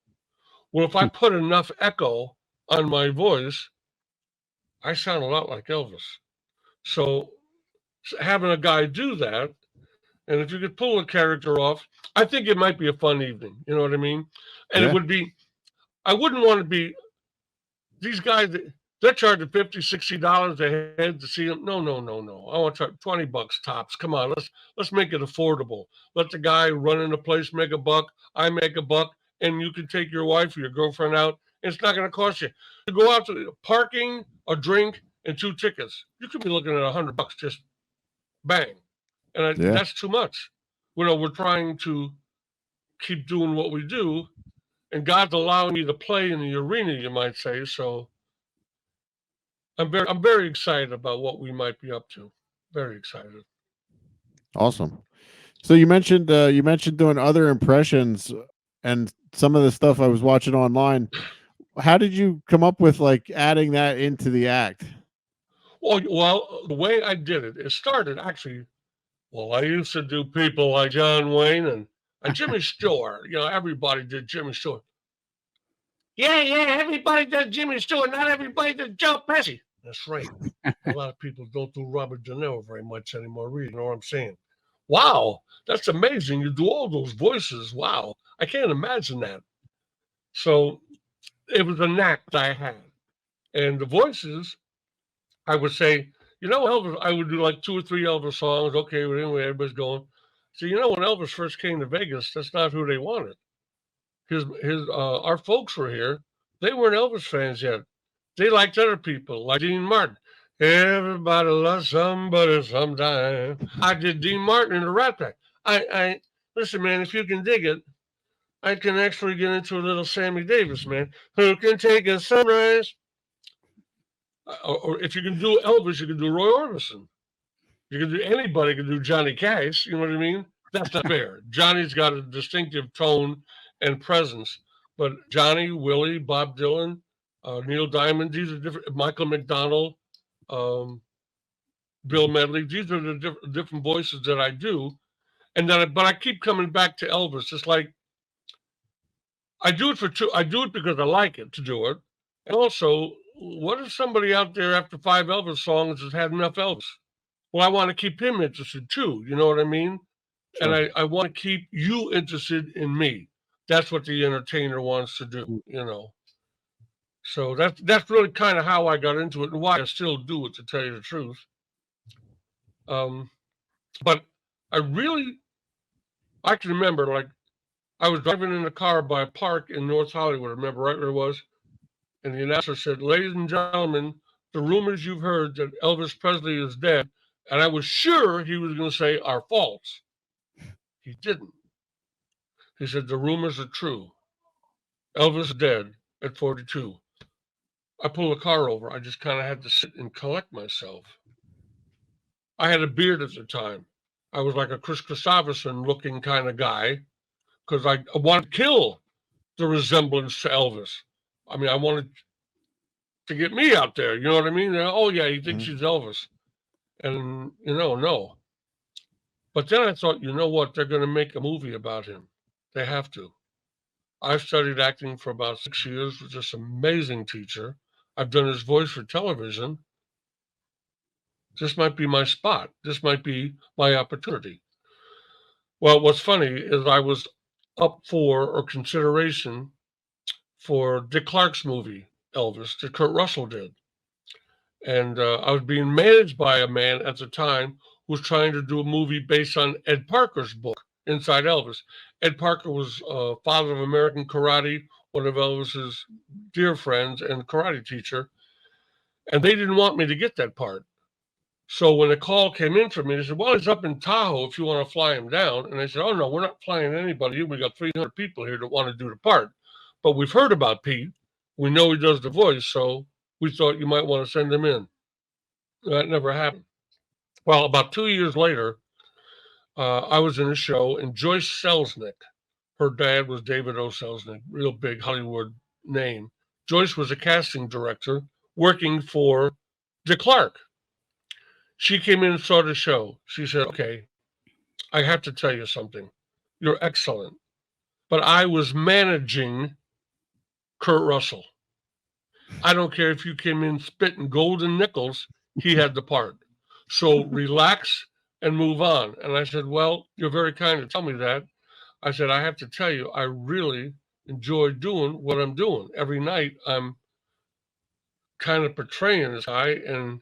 Well, if I put enough echo on my voice, I sound a lot like Elvis. So having a guy do that, and if you could pull a character off, I think it might be a fun evening. You know what I mean? And it would be, I wouldn't want to be, these guys, they're charging $50, $60 a head to see them. No. I want to charge $20 tops. Come on, let's make it affordable. Let the guy running the place make a buck. I make a buck, and you can take your wife or your girlfriend out. And it's not going to cost you. To go out to the parking, a drink, and 2 tickets. You could be looking at $100 just bang. And that's too much. We're trying to keep doing what we do, and God's allowing me to play in the arena, you might say. So I'm very excited about what we might be up to. Very excited. Awesome. So you mentioned doing other impressions and some of the stuff I was watching online. How did you come up with like adding that into the act? Well, the way I did it, it started actually. Well, I used to do people like John Wayne and Jimmy Stewart. Everybody did Jimmy Stewart. Yeah, everybody does Jimmy Stewart. Not everybody does Joe Pesci. That's right. A lot of people don't do Robert De Niro very much anymore. You know what I'm saying? Wow, that's amazing. You do all those voices. Wow, I can't imagine that. So it was a knack that I had. And the voices, I would say, Elvis, I would do like 2 or 3 Elvis songs. Okay, but anyway, everybody's going. So, when Elvis first came to Vegas, that's not who they wanted. Our folks were here. They weren't Elvis fans yet. They liked other people, like Dean Martin. Everybody loves somebody sometime. I did Dean Martin in the Rat Pack. I listen, man, if you can dig it, I can actually get into a little Sammy Davis, man. Who can take a sunrise? Or if you can do Elvis, you can do Roy Orbison. You can do anybody can do Johnny Cash. You know what I mean? That's not fair. Johnny's got a distinctive tone and presence, but Johnny, Willie, Bob Dylan, Neil Diamond, these are different. Michael McDonald, Bill Medley. These are the different voices that I do, but I keep coming back to Elvis. It's like I do it because I like it to do it, and also, what if somebody out there after 5 Elvis songs has had enough Elvis? Well, I want to keep him interested too. You know what I mean? Sure. And I want to keep you interested in me. That's what the entertainer wants to do, So that's really kind of how I got into it and why I still do it, to tell you the truth. But I can remember, like, I was driving in a car by a park in North Hollywood. I remember right where it was. And the announcer said, "Ladies and gentlemen, the rumors you've heard that Elvis Presley is dead," and I was sure he was going to say, "are false." He didn't. He said, "The rumors are true. Elvis is dead at 42. I pulled the car over. I just kind of had to sit and collect myself. I had a beard at the time. I was like a Chris Christopherson looking kind of guy because I wanted to kill the resemblance to Elvis. I mean, I wanted to get me out there. You know what I mean? Oh, yeah, he thinks he's Elvis. And, no. But then I thought, you know what? They're going to make a movie about him. They have to. I've studied acting for about 6 years with this amazing teacher. I've done his voice for television. This might be my spot. This might be my opportunity. Well, what's funny is I was up for or consideration for Dick Clark's movie, Elvis, that Kurt Russell did. And I was being managed by a man at the time who was trying to do a movie based on Ed Parker's book, Inside Elvis. Ed Parker was father of American karate, one of Elvis's dear friends and karate teacher. And they didn't want me to get that part. So when the call came in for me, they said, well, he's up in Tahoe if you want to fly him down. And I said, oh, no, we're not flying anybody. We got 300 people here that want to do the part. But we've heard about Pete. We know he does the voice, so we thought you might want to send him in. That never happened. Well, about 2 years later, I was in a show, and Joyce Selznick, her dad was David O. Selznick, real big Hollywood name. Joyce was a casting director working for Dick Clark. She came in and saw the show. She said, okay, I have to tell you something. You're excellent. But I was managing Kurt Russell. I don't care if you came in spitting golden nickels, he had the part. So relax and move on. And I said, well, you're very kind to tell me that. I said, I have to tell you, I really enjoy doing what I'm doing. Every night I'm kind of portraying this guy, and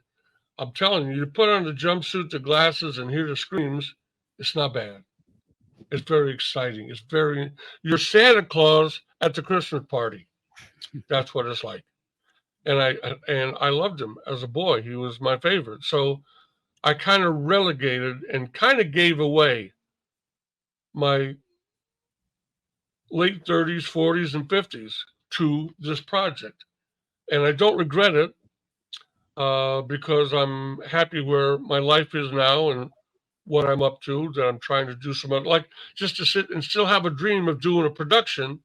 I'm telling you, you put on the jumpsuit, the glasses, and hear the screams, it's not bad. It's very exciting. You're Santa Claus at the Christmas party. That's what it's like. And I loved him as a boy. He was my favorite. So I kind of relegated and kind of gave away my late 30s, 40s, and 50s to this project. And I don't regret it because I'm happy where my life is now and what I'm up to, that I'm trying to do like just to sit and still have a dream of doing a production.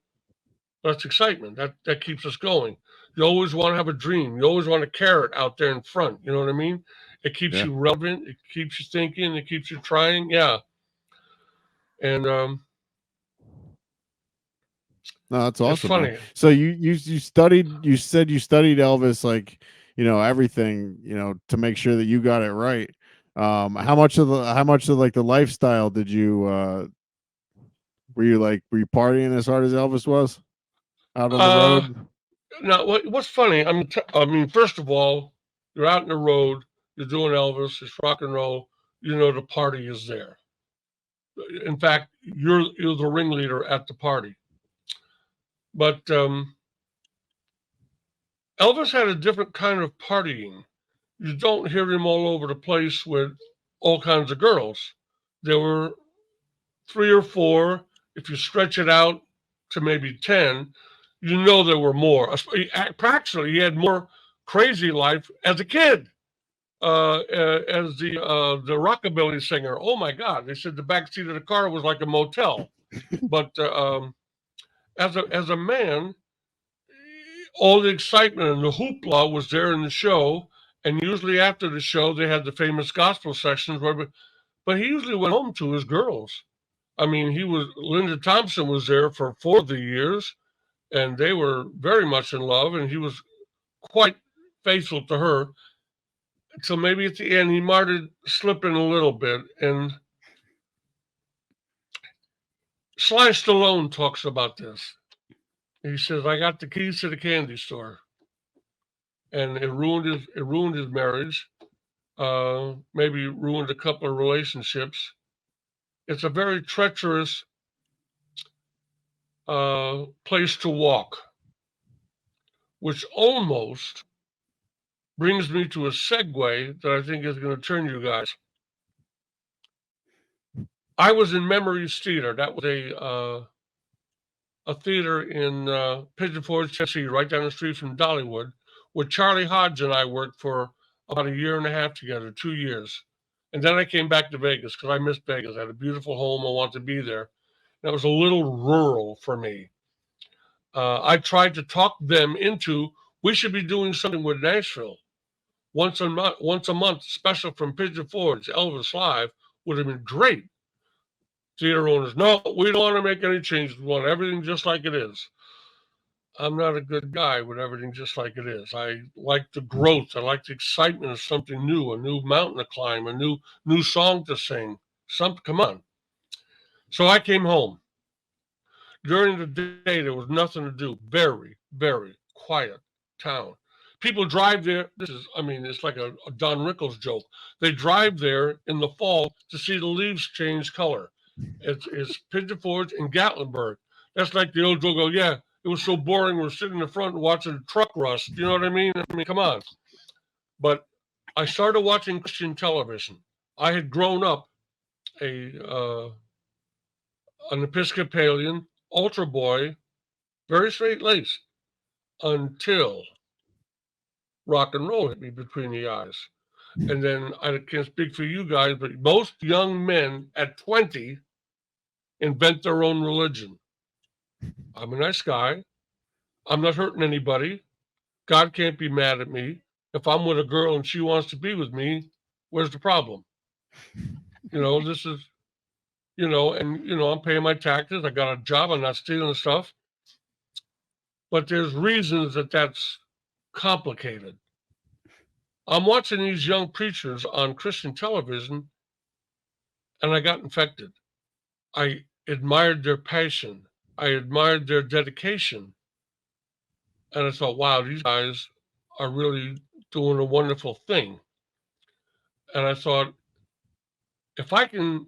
That's excitement. That keeps us going. You always want to have a dream. You always want a carrot out there in front. You know what I mean? It keeps you relevant. It keeps you thinking. It keeps you trying. Yeah. And no, that's awesome. It's funny. Man. So you studied. You said you studied Elvis, like, everything, to make sure that you got it right. How much of like the lifestyle did you? Were you partying as hard as Elvis was out on the road? Now, what's funny? I mean, first of all, you're out in the road. You're doing Elvis. It's rock and roll. The party is there. In fact, you're the ringleader at the party. But Elvis had a different kind of partying. You don't hear him all over the place with all kinds of girls. There were 3 or 4. If you stretch it out to maybe 10, there were more. Practically, he had more crazy life as a kid, as the rockabilly singer. Oh my God! They said the backseat of the car was like a motel. But as a man, all the excitement and the hoopla was there in the show. And usually after the show, they had the famous gospel sessions. But he usually went home to his girls. I mean, Linda Thompson was there for 4 of the years, and they were very much in love, and he was quite faithful to her. So maybe at the end, he might have slipped in a little bit. And Sly Stallone talks about this. He says, I got the keys to the candy store. And it ruined his marriage, maybe ruined a couple of relationships. It's a very treacherous place to walk, which almost brings me to a segue that I think is going to turn you guys. I was in Memories Theater. That was a theater in Pigeon Forge, Tennessee, right down the street from Dollywood, where Charlie Hodge and I worked for about 1.5 years together, 2 years. And then I came back to Vegas because I missed Vegas. I had a beautiful home. I wanted to be there. That was a little rural for me. I tried to talk them into, we should be doing something with Nashville. Once a month, special from Pigeon Forge, Elvis Live would have been great. Theater owners, no, we don't want to make any changes. We want everything just like it is. I'm not a good guy with everything just like it is. I like the growth. I like the excitement of something new, a new mountain to climb, a new song to sing. Come on. So I came home. During the day, there was nothing to do. Very, very quiet town. People drive there. It's like a Don Rickles joke. They drive there in the fall to see the leaves change color. It's Pigeon Forge and Gatlinburg. That's like the old joke. Go, yeah, it was so boring. We're sitting in the front watching the truck rust. You know what I mean? Come on. But I started watching Christian television. I had grown up an Episcopalian, altar boy, very straight-laced, until rock and roll hit me between the eyes. And then I can't speak for you guys, but most young men at 20 invent their own religion. I'm a nice guy. I'm not hurting anybody. God can't be mad at me. If I'm with a girl and she wants to be with me, where's the problem? This is, I'm paying my taxes. I got a job. I'm not stealing stuff. But there's reasons that's complicated. I'm watching these young preachers on Christian television, and I got infected. I admired their passion. I admired their dedication. And I thought, wow, these guys are really doing a wonderful thing. And I thought, if I can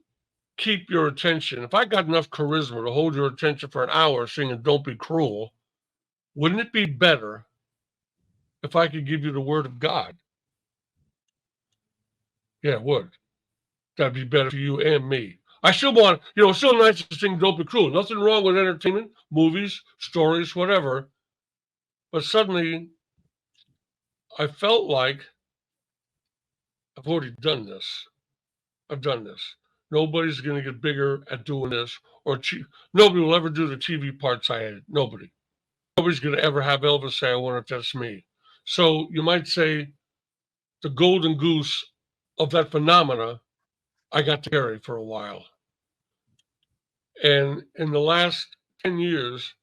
keep your attention, if I got enough charisma to hold your attention for an hour singing Don't Be Cruel, wouldn't it be better if I could give you the word of God? Yeah, it would. That'd be better for you and me. I still want, still nice to sing Don't Be Cruel. Nothing wrong with entertainment, movies, stories, whatever. But suddenly, I felt like I've already done this. I've done this. Nobody's going to get bigger at doing this, or nobody will ever do the TV parts I had. Nobody. Nobody's going to ever have Elvis say, I wonder if that's me. So you might say the golden goose of that phenomena, I got to carry for a while. And in the last 10 years,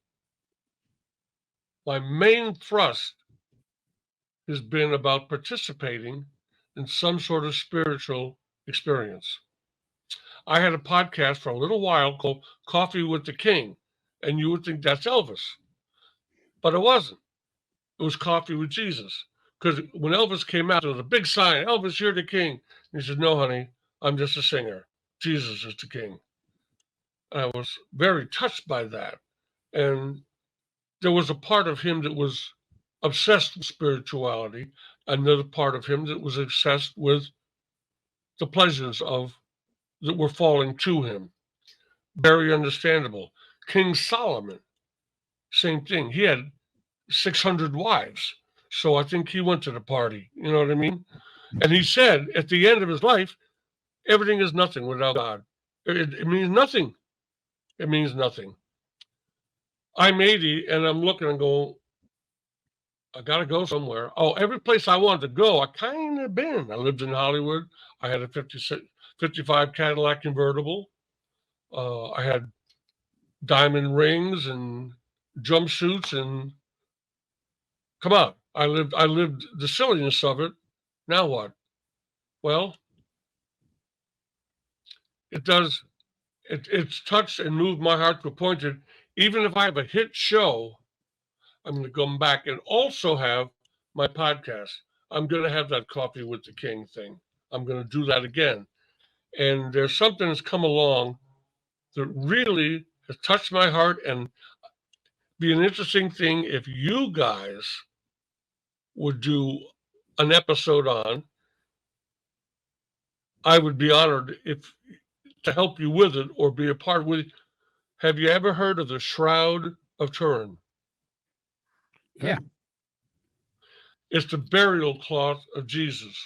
my main thrust has been about participating in some sort of spiritual experience. I had a podcast for a little while called Coffee with the King, and you would think that's Elvis. But it wasn't. It was Coffee with Jesus. Because when Elvis came out, there was a big sign, Elvis, you're the king. And he said, no, honey, I'm just a singer. Jesus is the king. And I was very touched by that. And there was a part of him that was obsessed with spirituality, another part of him that was obsessed with the pleasures that were falling to him. Very understandable. King Solomon, same thing. He had 600 wives. So I think he went to the party. You know what I mean? And he said at the end of his life, everything is nothing without God. It means nothing. It means nothing. I'm 80 and I'm looking and going, I got to go somewhere. Oh, every place I wanted to go, I kind of been. I lived in Hollywood. I had a 55 Cadillac convertible. I had diamond rings and jumpsuits and come on. I lived the silliness of it. Now what? Well, it's touched and moved my heart to a point that even if I have a hit show, I'm going to come back and also have my podcast. I'm going to have that Coffee with the King thing. I'm going to do that again. And there's something that's come along that really has touched my heart and be an interesting thing if you guys would do an episode on. I would be honored to help you with it or be a part with it. Have you ever heard of the Shroud of Turin? Yeah. It's the burial cloth of Jesus.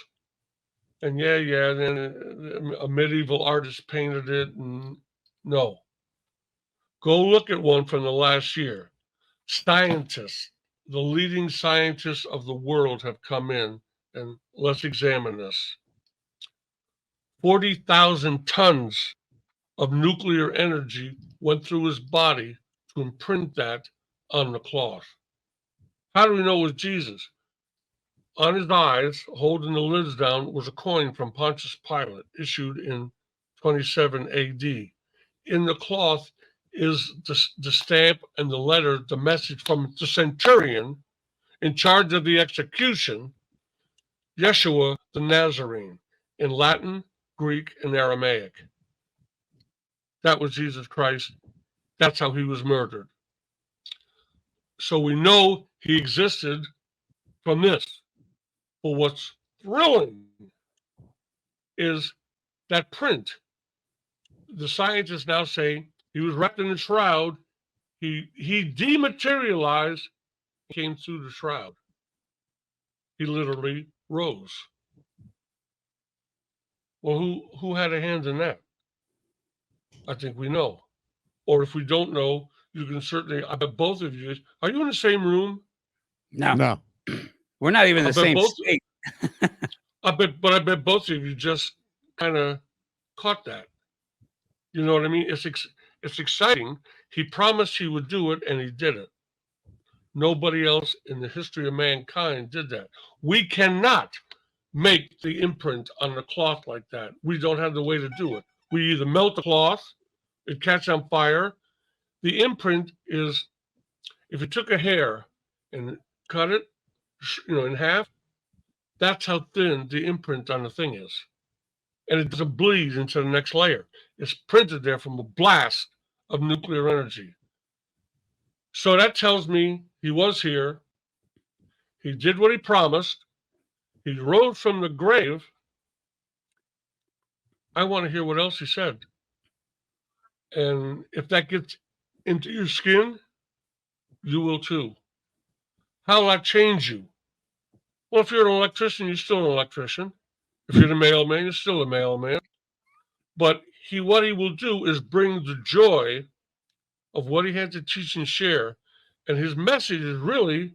And then a medieval artist painted it. And no, go look at one from the last year. Scientists, the leading scientists of the world have come in, and let's examine this. 40,000 tons of nuclear energy went through his body to imprint that on the cloth. How do we know it was Jesus? On his eyes, holding the lids down, was a coin from Pontius Pilate, issued in 27 AD. In the cloth is the stamp and the letter, the message from the centurion in charge of the execution, Yeshua the Nazarene, in Latin, Greek, and Aramaic. That was Jesus Christ. That's how he was murdered. So we know he existed from this. But what's thrilling is that print. The scientists now say he was wrapped in a shroud. He dematerialized, came through the shroud. He literally rose. Well, who had a hand in that? I think we know. Or if we don't know, you can certainly, I bet both of you, are you in the same room? No. We're not even in the same state. I bet both of you just kind of caught that. You know what I mean? It's exciting. He promised he would do it, and he did it. Nobody else in the history of mankind did that. We cannot make the imprint on the cloth like that. We don't have the way to do it. We either melt the cloth, it catches on fire. The imprint is, if you took a hair and cut it, in half, that's how thin the imprint on the thing is. And it doesn't bleed into the next layer. It's printed there from a blast of nuclear energy. So that tells me he was here. He did what he promised. He rose from the grave. I want to hear what else he said. And if that gets into your skin, you will too. How will that change you? Well, if you're an electrician, you're still an electrician. If you're the mailman, you're still a mailman. But what he will do is bring the joy of what he had to teach and share. And his message is really,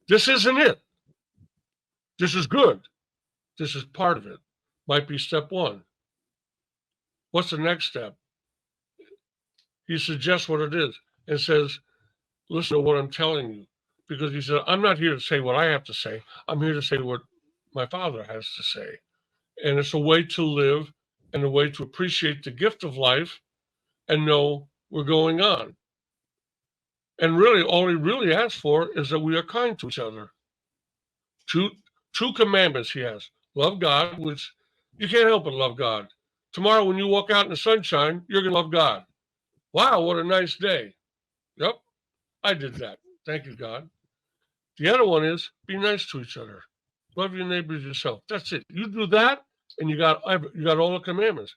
this isn't it. This is good. This is part of it. Might be step one. What's the next step? He suggests what it is and says, listen to what I'm telling you. Because he said, I'm not here to say what I have to say. I'm here to say what my Father has to say. And it's a way to live and a way to appreciate the gift of life and know we're going on. And really, all he really asks for is that we are kind to each other. Two commandments he has. Love God, which you can't help but love God. Tomorrow when you walk out in the sunshine, you're going to love God. Wow, what a nice day. Yep, I did that. Thank you, God. The other one is be nice to each other. Love your neighbors yourself. That's it. You do that, and you got all the commandments.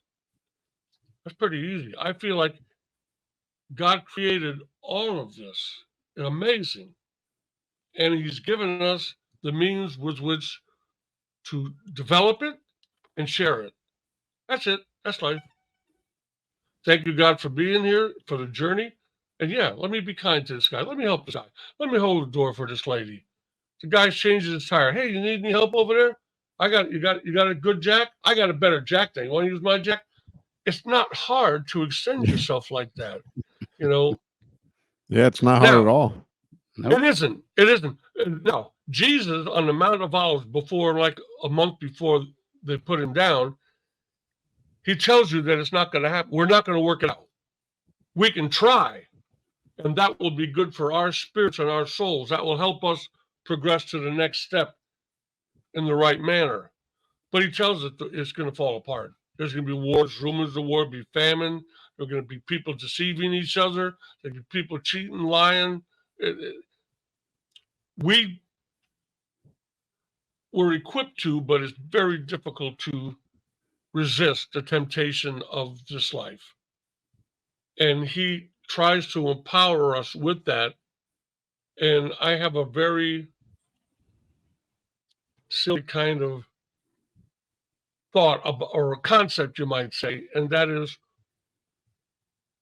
That's pretty easy. I feel like God created all of this. It's amazing. And he's given us the means with which to develop it and share it. That's it. That's life. Thank you, God, for being here, for the journey. And yeah, let me be kind to this guy. Let me help this guy. Let me hold the door for this lady. The guy's changing his tire. Hey, you need any help over there? You got a good jack? I got a better jack thing. You want to use my jack? It's not hard to extend yourself like that. Yeah, it's not hard at all. Nope. It isn't. No, Jesus on the Mount of Olives like a month before they put him down, he tells you that it's not going to happen. We're not going to work it out. We can try, and that will be good for our spirits and our souls. That will help us progress to the next step in the right manner. But he tells us it's going to fall apart. There's going to be wars, rumors of war, be famine. There are going to be people deceiving each other. There are going to be people cheating, lying. We were equipped to, but it's very difficult to resist the temptation of this life. And he tries to empower us with that. And I have a very silly kind of thought or a concept, you might say, and that is,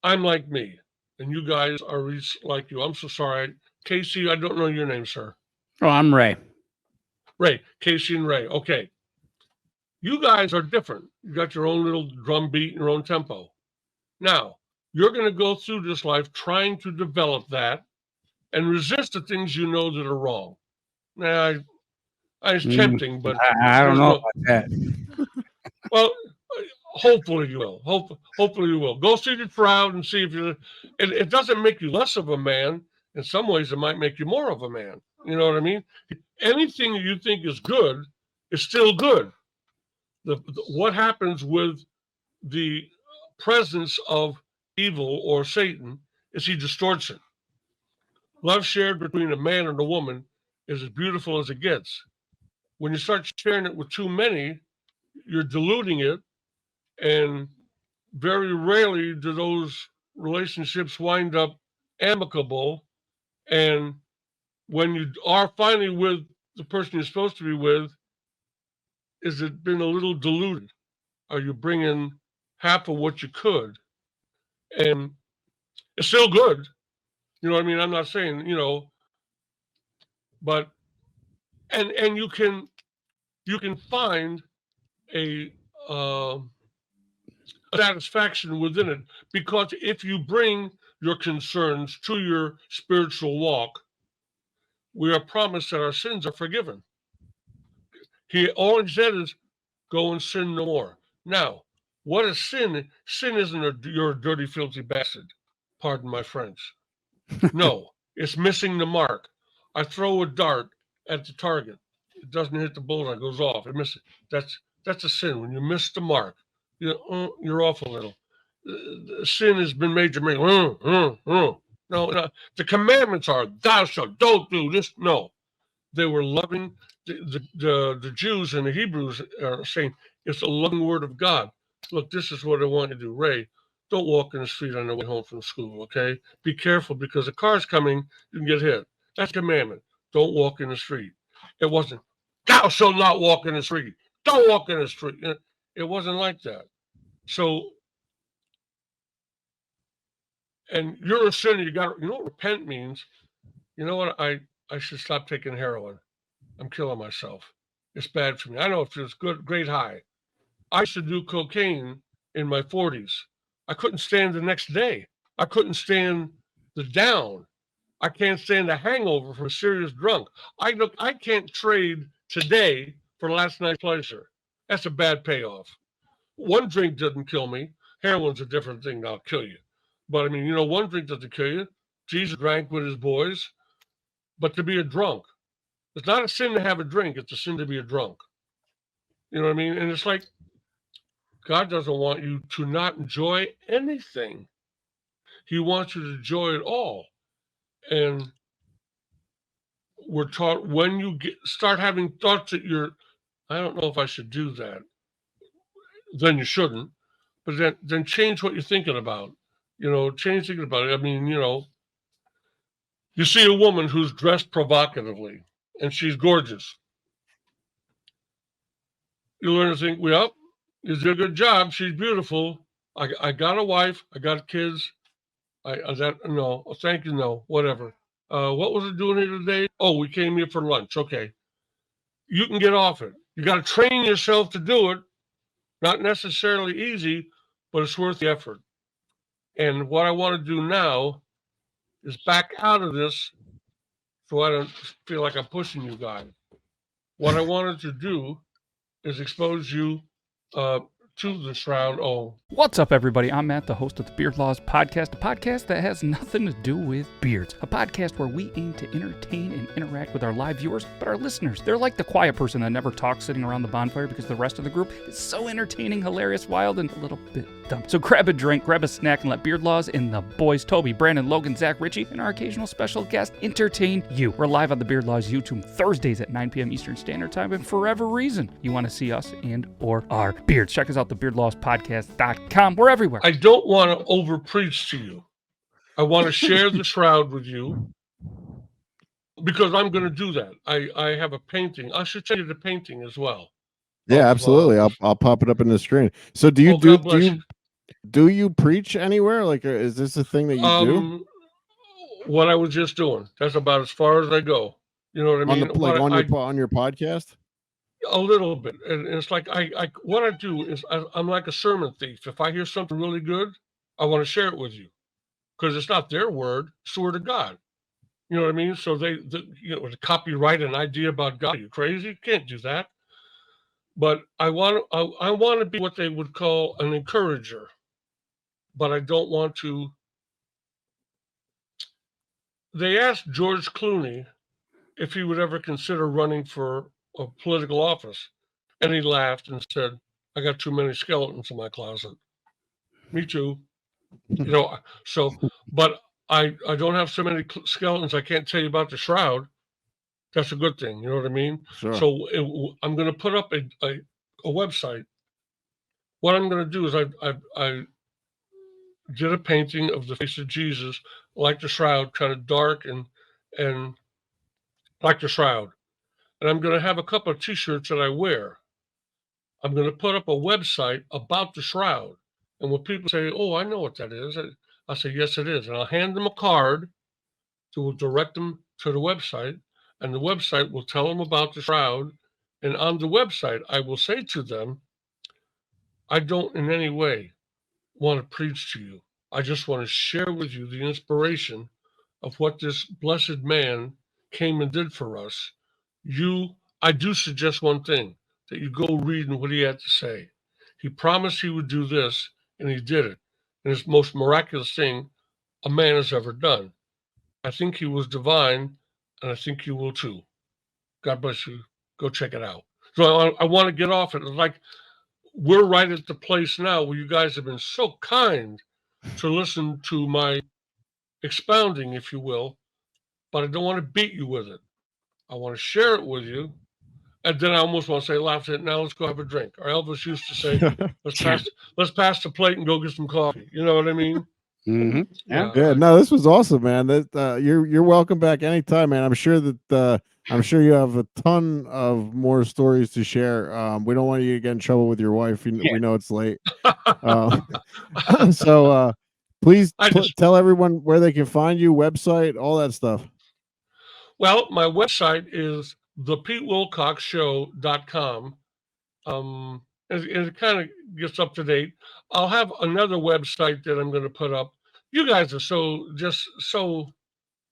I'm like me, and you guys are each like you. I'm so sorry. Casey, I don't know your name, sir. Oh, I'm Ray. Ray, Casey and Ray. Okay. You guys are different. You got your own little drum beat and your own tempo. Now, you're going to go through this life trying to develop that and resist the things you know that are wrong. Now, it's tempting, but I don't know about that. Well, hopefully you will. Hopefully you will. Go see the crowd and see if you. It doesn't make you less of a man. In some ways, it might make you more of a man. You know what I mean? Anything you think is good is still good. What happens with the presence of evil or Satan is he distorts it. Love shared between a man and a woman is as beautiful as it gets. When you start sharing it with too many, you're diluting it, and very rarely do those relationships wind up amicable. And when you are finally with the person you're supposed to be with, is it been a little diluted? Are you bringing half of what you could? And it's still good. You know what I mean? I'm not saying, but and you can find a satisfaction within it, because if you bring your concerns to your spiritual walk, we are promised that our sins are forgiven. All he said is, go and sin no more. Now, what is sin? Sin isn't you're a dirty, filthy bastard. Pardon my French. No, it's missing the mark. I throw a dart at the target. It doesn't hit the bullseye, it goes off. It misses. That's a sin. When you miss the mark, you're off a little. Sin has been made to me. No, the commandments are, thou shalt, don't do this. No, they were loving. The Jews and the Hebrews are saying it's a loving word of God. Look, this is what I want you to do, Ray. Don't walk in the street on the way home from school, okay? Be careful, because a car's coming, you can get hit. That's a commandment. Don't walk in the street. It wasn't, thou shalt not walk in the street. Don't walk in the street. It wasn't like that. So, and you're a sinner. You know what repent means? You know what? I should stop taking heroin. I'm killing myself. It's bad for me. I know it feels good, great high. I used to do cocaine in my 40s. I couldn't stand the next day. I couldn't stand the down. I can't stand the hangover from a serious drunk. I can't trade today for last night's pleasure. That's a bad payoff. One drink doesn't kill me. Heroin's a different thing that'll kill you. But I mean, one drink doesn't kill you. Jesus drank with his boys. But to be a drunk, it's not a sin to have a drink. It's a sin to be a drunk. You know what I mean? And it's like, God doesn't want you to not enjoy anything. He wants you to enjoy it all. And we're taught, when you start having thoughts that I don't know if I should do that, then you shouldn't. But then change what you're thinking about. Change thinking about it. I mean, you see a woman who's dressed provocatively, and she's gorgeous. You learn to think, well, you did a good job. She's beautiful. I got a wife. I got kids. No, thank you, no, whatever. What was it doing here today? Oh, we came here for lunch. Okay. You can get off it. You got to train yourself to do it. Not necessarily easy, but it's worth the effort. And what I want to do now is back out of this, so I don't feel like I'm pushing you guys. What I wanted to do is expose you to the shroud. Oh. What's up, everybody? I'm Matt, the host of the Beard Laws Podcast, a podcast that has nothing to do with beards. A podcast where we aim to entertain and interact with our live viewers, but our listeners, they're like the quiet person that never talks sitting around the bonfire because the rest of the group is so entertaining, hilarious, wild, and a little bit dumb. So grab a drink, grab a snack, and let Beard Laws and the boys, Toby, Brandon, Logan, Zach, Richie, and our occasional special guest entertain you. We're live on the Beard Laws YouTube Thursdays at 9 p.m. Eastern Standard Time, and for whatever reason you want to see us and or our beards, check us out, thebeardlawspodcast.com. We're everywhere. I don't want to over preach to you. I want to share the shroud with you, because I'm going to do that. I have a painting. I should send you the painting as well. Yeah, absolutely. I'll pop it up in the screen. So do you God bless you. do you preach anywhere? Like, is this a thing that you do What I was just doing. That's about as far as I go. You know what I mean? on your podcast? A little bit, and it's like what I do is I'm like a sermon thief. If I hear something really good, I want to share it with you, because it's not their word, it's the word of God. You know what I mean? So to copyright an idea about God, are you crazy? You can't do that. But I want to be what they would call an encourager, but I don't want to. They asked George Clooney if he would ever consider running for a political office, and he laughed and said, "I got too many skeletons in my closet." Me too. So, but I don't have so many skeletons I can't tell you about the shroud. That's a good thing. You know what I mean? Sure. So I'm going to put up a website. What I'm going to do is I did a painting of the face of Jesus, like the shroud, kind of dark and like the shroud. And I'm going to have a couple of T-shirts that I wear. I'm going to put up a website about the shroud. And when people say, "Oh, I know what that is," I say, "Yes, it is." And I'll hand them a card to direct them to the website. And the website will tell them about the shroud. And on the website, I will say to them, "I don't in any way want to preach to you. I just want to share with you the inspiration of what this blessed man came and did for us. I do suggest one thing, that you go reading what he had to say. He promised he would do this, and he did it. And it's the most miraculous thing a man has ever done. I think he was divine, and I think you will too. God bless you. Go check it out." So I want to get off it. It's like we're right at the place now where you guys have been so kind to listen to my expounding, if you will, but I don't want to beat you with it. I want to share it with you. And then I almost want to say, "Laugh at it. Now let's go have a drink." Or Elvis used to say, let's pass the plate and go get some coffee. You know what I mean? Mm-hmm. Yeah. No, this was awesome, man. That you're welcome back anytime, man. I'm sure you have a ton of more stories to share. We don't want you to get in trouble with your wife. We know it's late. So please tell everyone where they can find you, website, all that stuff. Well, my website is thePeteWillcoxShow.com. And it kind of gets up to date. I'll have another website that I'm going to put up. You guys are so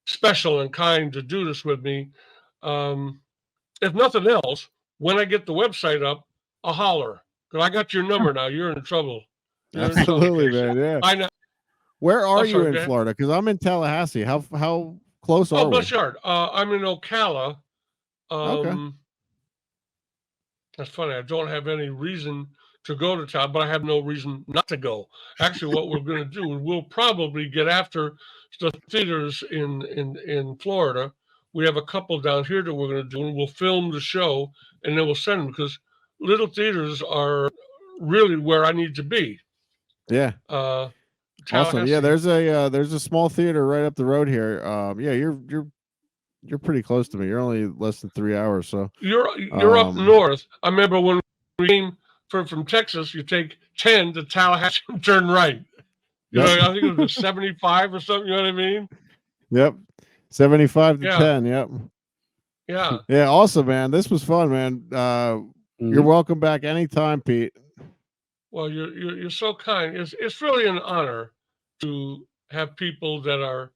special and kind to do this with me. If nothing else, when I get the website up, I'll holler. Because I got your number now. You're in trouble. Absolutely, man. Yeah. I know. Where are you in Florida? Because I'm in Tallahassee. How close are we? Bless your heart. I'm in Ocala. Okay. That's funny. I don't have any reason to go to town, but I have no reason not to go. Actually, what we're going to do, we'll probably get after the theaters in Florida. We have a couple down here that we're going to do, and we'll film the show, and then we'll send them, because little theaters are really where I need to be. Yeah. Awesome. Yeah, there's a small theater right up the road here. Yeah, you're pretty close to me. You're only less than 3 hours. So you're up north. I remember when we came from Texas, you take 10 to Tallahassee and turn right. You know, I think it was 75 or something. You know what I mean? Yep. 75 to 10. Yep. Yeah. Yeah. Awesome, man. This was fun, man. You're welcome back anytime, Pete. Well, you're so kind. It's really an honor to have people that are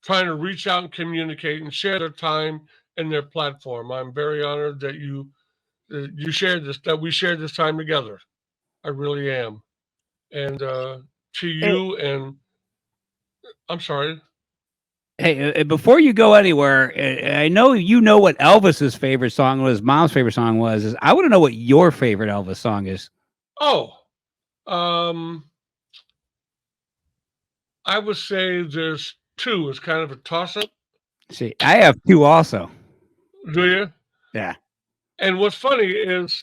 trying to reach out and communicate and share their time and their platform. I'm very honored that you shared this, that we shared this time together. I really am. And to you, and I'm sorry. Hey, before you go anywhere, I know you know what Elvis's favorite song was, Mom's favorite song was. I want to know what your favorite Elvis song is. Oh, I would say there's two. It's kind of a toss-up. See, I have two also. Do you? Yeah. And what's funny is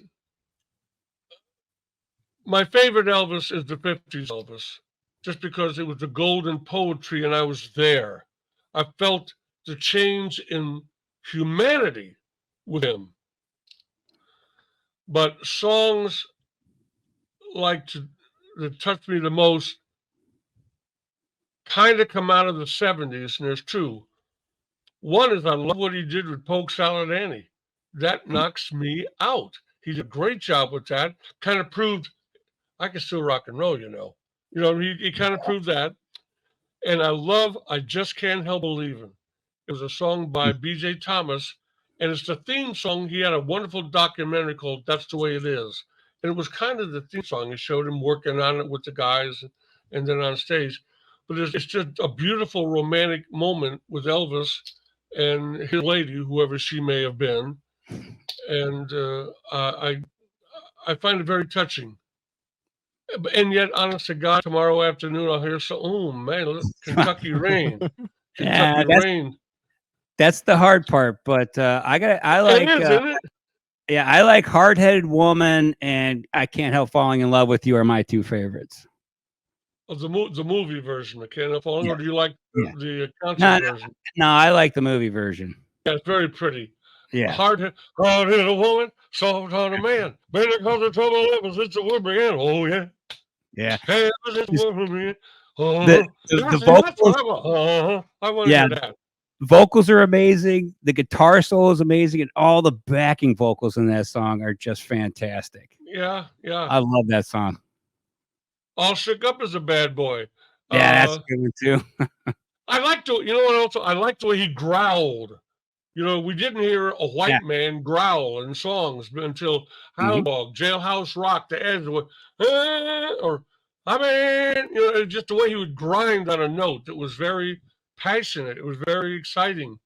my favorite Elvis is the 50s Elvis, just because it was the golden poetry and I was there. I felt the change in humanity with him. But songs that touch me the most kind of come out of the 70s, and there's two. One is I love what he did with Polk Salad Annie. That knocks me out. He did a great job with that. Kind of proved I can still rock and roll, he kind of proved that. And I Just Can't Help Believing. It was a song by B.J. Thomas, and it's the theme song. He had a wonderful documentary called That's the Way It Is. And it was kind of the theme song. It showed him working on it with the guys and then on stage. But it's just a beautiful romantic moment with Elvis and his lady, whoever she may have been. And I find it very touching. And yet, honest to God, tomorrow afternoon I'll hear oh man, look, Kentucky Rain. Rain. That's the hard part, but I like isn't it? Yeah, I like Hard Headed Woman and I Can't Help Falling in Love with You are my two favorites. Oh, the movie version, I Can't Help Falling, or do you like the concert version? No, I like the movie version. Yeah, it's very pretty. Yeah. Hard-headed woman, soft on a man. Better cause the trouble ever since the word began. Oh, yeah. Yeah. Hey, the vocals. I want to hear that. Vocals are amazing. The guitar solo is amazing, and all the backing vocals in that song are just fantastic. Yeah. I love that song. All Shook Up is a bad boy. Yeah, that's a good one too. I like I like the way he growled. We didn't hear a white man growl in songs until Hound Dog, Jailhouse Rock, The Edge, or just the way he would grind on a note. It was very passionate. It was very exciting.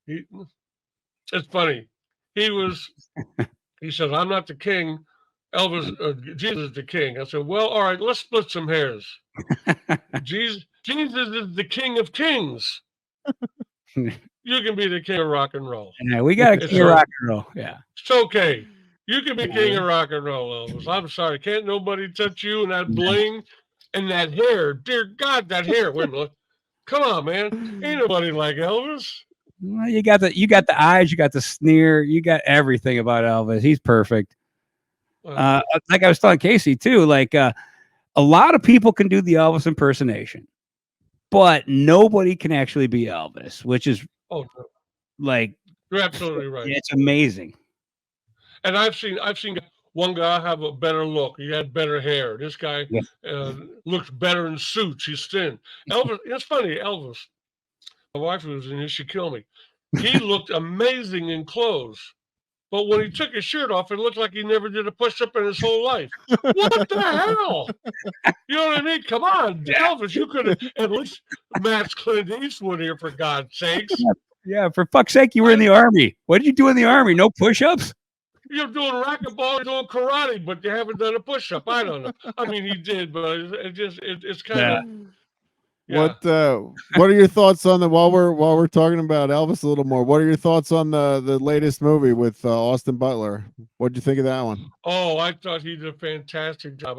It's funny. He said, "I'm not the king. Elvis, Jesus is the king." I said, "Well, all right, let's split some hairs. Jesus is the king of kings. You can be the king of rock and roll." Yeah, we got a king of rock and roll. Yeah. It's okay. You can be king of rock and roll, Elvis. I'm sorry. Can't nobody touch you and that bling and that hair. Dear God, that hair. Wait a minute. Come on, man. Ain't nobody like Elvis. Well, you got the eyes, you got the sneer, you got everything about Elvis. He's perfect. Like I was telling Casey too, like a lot of people can do the Elvis impersonation, but nobody can actually be Elvis, which is like you're absolutely right. It's amazing. And I've seen one guy have a better look. He had better hair. This guy looks better in suits. He's thin. Elvis, it's funny, Elvis. My wife was in here, she'd kill me. He looked amazing in clothes. But when he took his shirt off, it looked like he never did a push-up in his whole life. What the hell? You know what I mean? Come on, Elvis, you could have at least matched Clint Eastwood here, for God's sakes. Yeah, for fuck's sake, you were in the Army. What did you do in the Army? No push-ups? You're doing racquetball, you're doing karate, but you haven't done a push-up. I don't know. I mean, he did, but it's kind of... Yeah. What are your thoughts on while we're talking about Elvis a little more? What are your thoughts on the latest movie with Austin Butler? What'd you think of that one? Oh, I thought he did a fantastic job.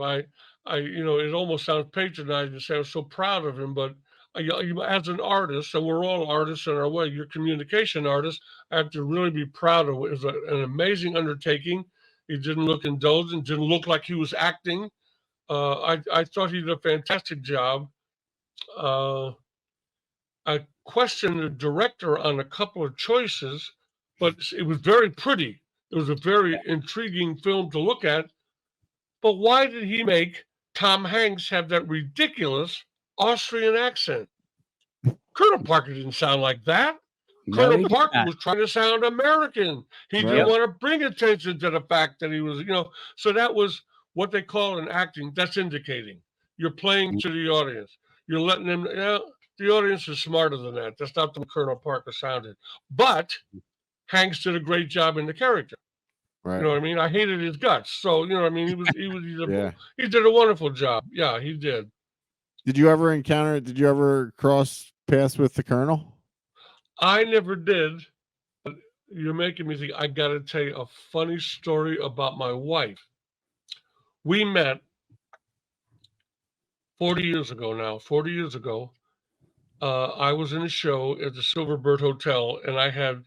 It almost sounds patronizing to say I'm so proud of him, but as an artist, and we're all artists in our way, you're communication artists, I have to really be proud of it. It was an amazing undertaking. He didn't look indulgent, didn't look like he was acting. I thought he did a fantastic job. I questioned the director on a couple of choices, but it was very pretty. It was a very intriguing film to look at. But why did he make Tom Hanks have that ridiculous Austrian accent? Colonel Parker didn't sound like that. Colonel Parker was trying to sound American. He didn't want to bring attention to the fact that he was, so that was what they call in acting. That's indicating you're playing to the audience. You're letting them, the audience is smarter than that. That's not the way Colonel Parker sounded. But Hanks did a great job in the character. Right. You know what I mean? I hated his guts. So, you know what I mean? He did a wonderful job. Yeah, he did. Did you ever cross paths with the Colonel? I never did. But you're making me think. I got to tell you a funny story about my wife. We met 40 years ago now. 40 years ago, I was in a show at the Silverbird Hotel, and I had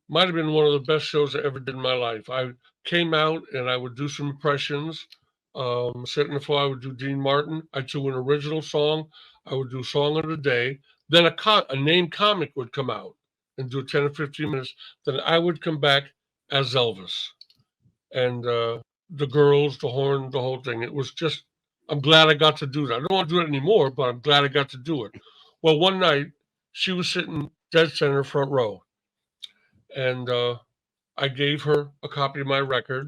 might have been one of the best shows I ever did in my life. I came out and I would do some impressions. Sitting in the floor, I would do Dean Martin. I'd do an original song. I would do Song of the Day. Then a named comic would come out and do 10 or 15 minutes. Then I would come back as Elvis. And the girls, the horn, the whole thing. It was just, I'm glad I got to do that. I don't want to do it anymore, but I'm glad I got to do it. Well, one night, she was sitting dead center front row. And I gave her a copy of my record.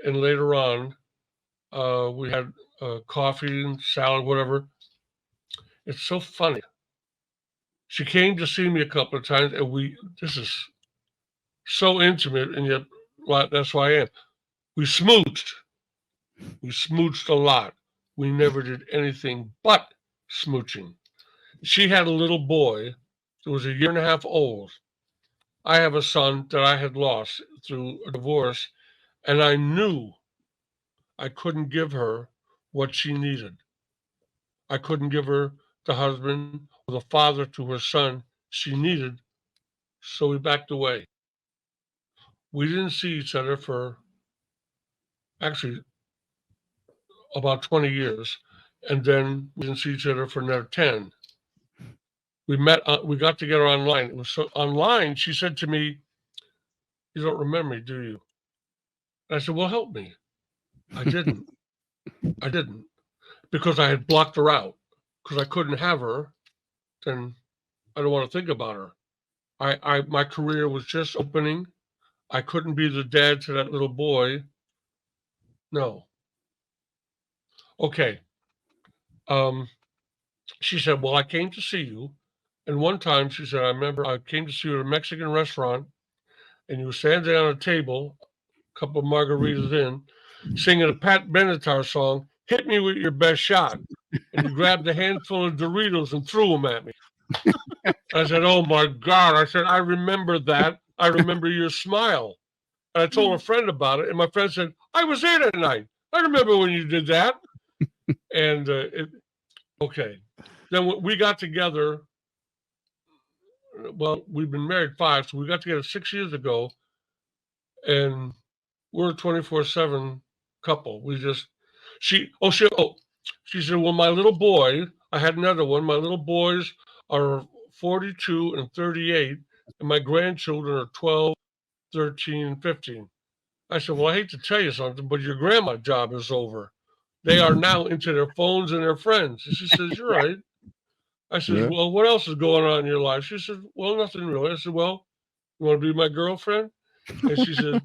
And later on, we had coffee and salad, whatever. It's so funny. She came to see me a couple of times, and this is so intimate, and yet, well, that's why I am. We smooched. We smooched a lot. We never did anything but smooching. She had a little boy that was 1.5 years old. I have a son that I had lost through a divorce, and I knew I couldn't give her what she needed. I couldn't give her the husband or the father to her son she needed, so we backed away. We didn't see each other for actually about 20 years, and then we didn't see each other for another 10. We met, we got together online. It was so online. She said to me, "You don't remember me, do you?" And I said, "Well, help me." I didn't. I didn't, because I had blocked her out. Because I couldn't have her, then I don't want to think about her. My career was just opening. I couldn't be the dad to that little boy. No. Okay. She said, "Well, I came to see you." And one time she said, "I remember I came to see you at a Mexican restaurant, and you were standing on a table, a couple of margaritas in, singing a Pat Benatar song, 'Hit Me With Your Best Shot.' And you grabbed a handful of Doritos and threw them at me." I said, "Oh my God." I said, "I remember that. I remember your smile." And I told a friend about it, and my friend said, "I was there that night. I remember when you did that." And okay. Then we got together. Well, we've been married 5, so we got together 6 years ago, and we're a 24/7 couple. She said, "Well, my little boy," I had another one. "My little boys are 42 and 38, and my grandchildren are 12, 13, and 15. I said, "Well, I hate to tell you something, but your grandma job is over. They are now into their phones and their friends." And she says, "You're right." I said, Yeah. "Well, what else is going on in your life?" She said, "Well, nothing really." I said, "Well, you want to be my girlfriend?" And she said,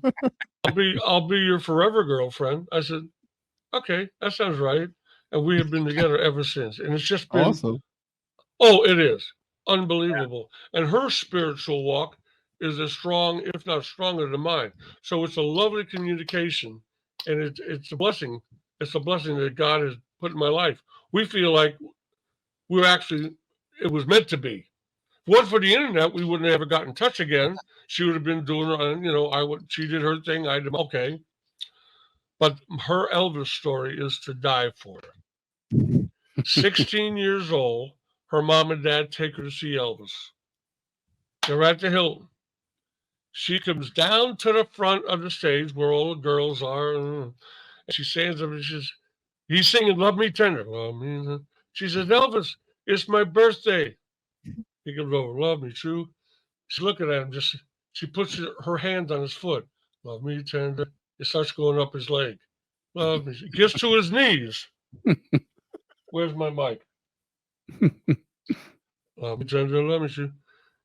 I'll be your forever girlfriend." I said, "Okay, that sounds right." And we have been together ever since. And it's just been, Awesome. oh, it is unbelievable. And her spiritual walk is as strong, if not stronger, than mine. So it's a lovely communication, and it's a blessing. It's a blessing that God has put in my life. We feel like it was meant to be. If it wasn't for the internet, we wouldn't have ever got in touch again. She would have been doing, she did her thing. I did, okay. But her Elvis story is to die for. 16 years old, her mom and dad take her to see Elvis. They're at the Hilton. She comes down to the front of the stage where all the girls are, and she stands up and he's singing "Love Me Tender." Love me. She says, "Elvis, it's my birthday." He comes over, "Love me true." She's looking at him, she puts her hand on his foot. "Love me tender." It starts going up his leg. "Love me." She gets to his knees. Where's my mic? "Love me tender, love me true."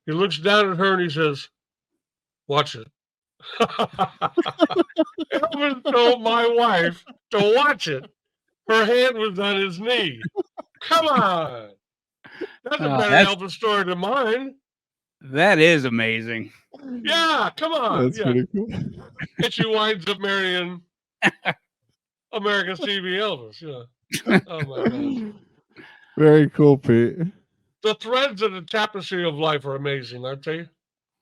He looks down at her and he says, "Watch it." Elvis told my wife to watch it. Her hand was on his knee. Come on. That's a better Elvis story than mine. That is amazing. Yeah, come on. That's pretty cool. And she winds up marrying America's TV Elvis. Yeah. Oh my gosh. Very cool, Pete. The threads of the tapestry of life are amazing, aren't they?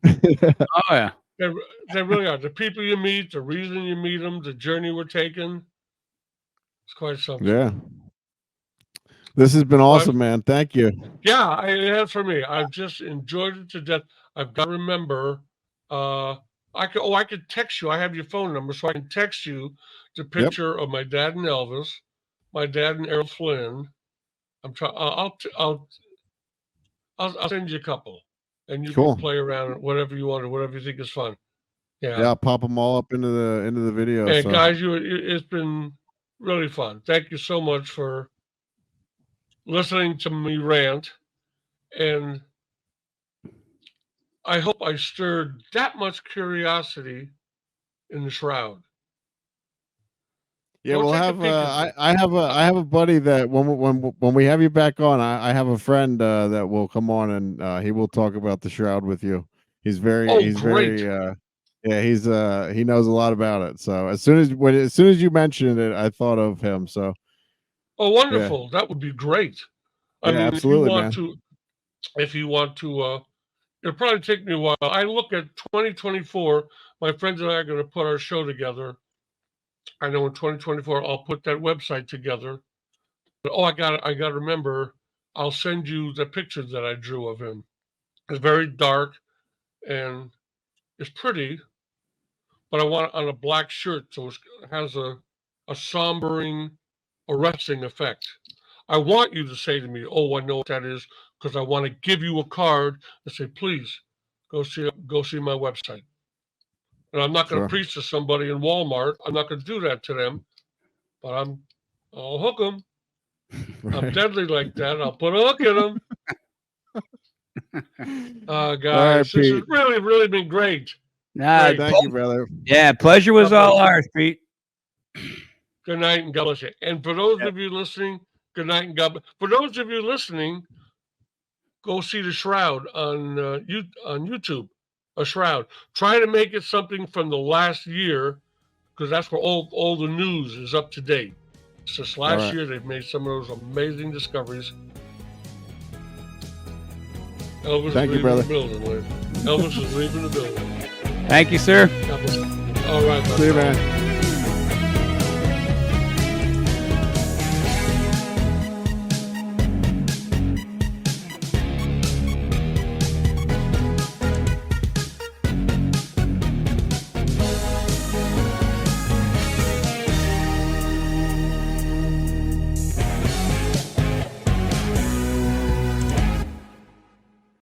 Oh yeah. They really are. The people you meet, the reason you meet them, the journey we're taking. It's quite something. Yeah. This has been awesome, man. Thank you. Yeah, it has for me. I've just enjoyed it to death. I've got to remember I could text you. I have your phone number, so I can text you the picture of my dad and Elvis, my dad and Errol Flynn. I'll send you a couple, and you can play around whatever you want or whatever you think is fun. Yeah, I'll pop them all up into the video. And guys, it's been really fun. Thank you so much for listening to me rant, and I hope I stirred that much curiosity in the Shroud. Yeah, we'll have. I have a buddy that when we have you back on, I have a friend that will come on and he will talk about the Shroud with you. He's very he knows a lot about it. So as soon as you mentioned it, I thought of him. So wonderful. Yeah. That would be great. I mean, absolutely, if you want to it'll probably take me a while. I look at 2024. My friends and I are going to put our show together. I know in 2024 I'll put that website together. But I got to remember. I'll send you the pictures that I drew of him. It's very dark, and it's pretty. But I want it on a black shirt, so it has a sombering, arresting effect. I want you to say to me, "Oh, I know what that is," because I want to give you a card and say, "Please, go see my website." And I'm not going to preach to somebody in Walmart. I'm not going to do that to them. But I'll hook them. Right. I'm deadly like that. I'll put a hook in them. Guys, right, this has really, really been great. Nah, thank you, brother. Yeah, pleasure was all ours, Pete. Good night and God bless you. And for those of you listening, good night and God bless. For those of you listening, go see the Shroud on YouTube. A Shroud. Try to make it something from the last year, because that's where all the news is up to date. Since last year, they've made some of those amazing discoveries. Elvis Thank you, brother. Elvis is leaving the building. Thank you, sir. All right, see you, man.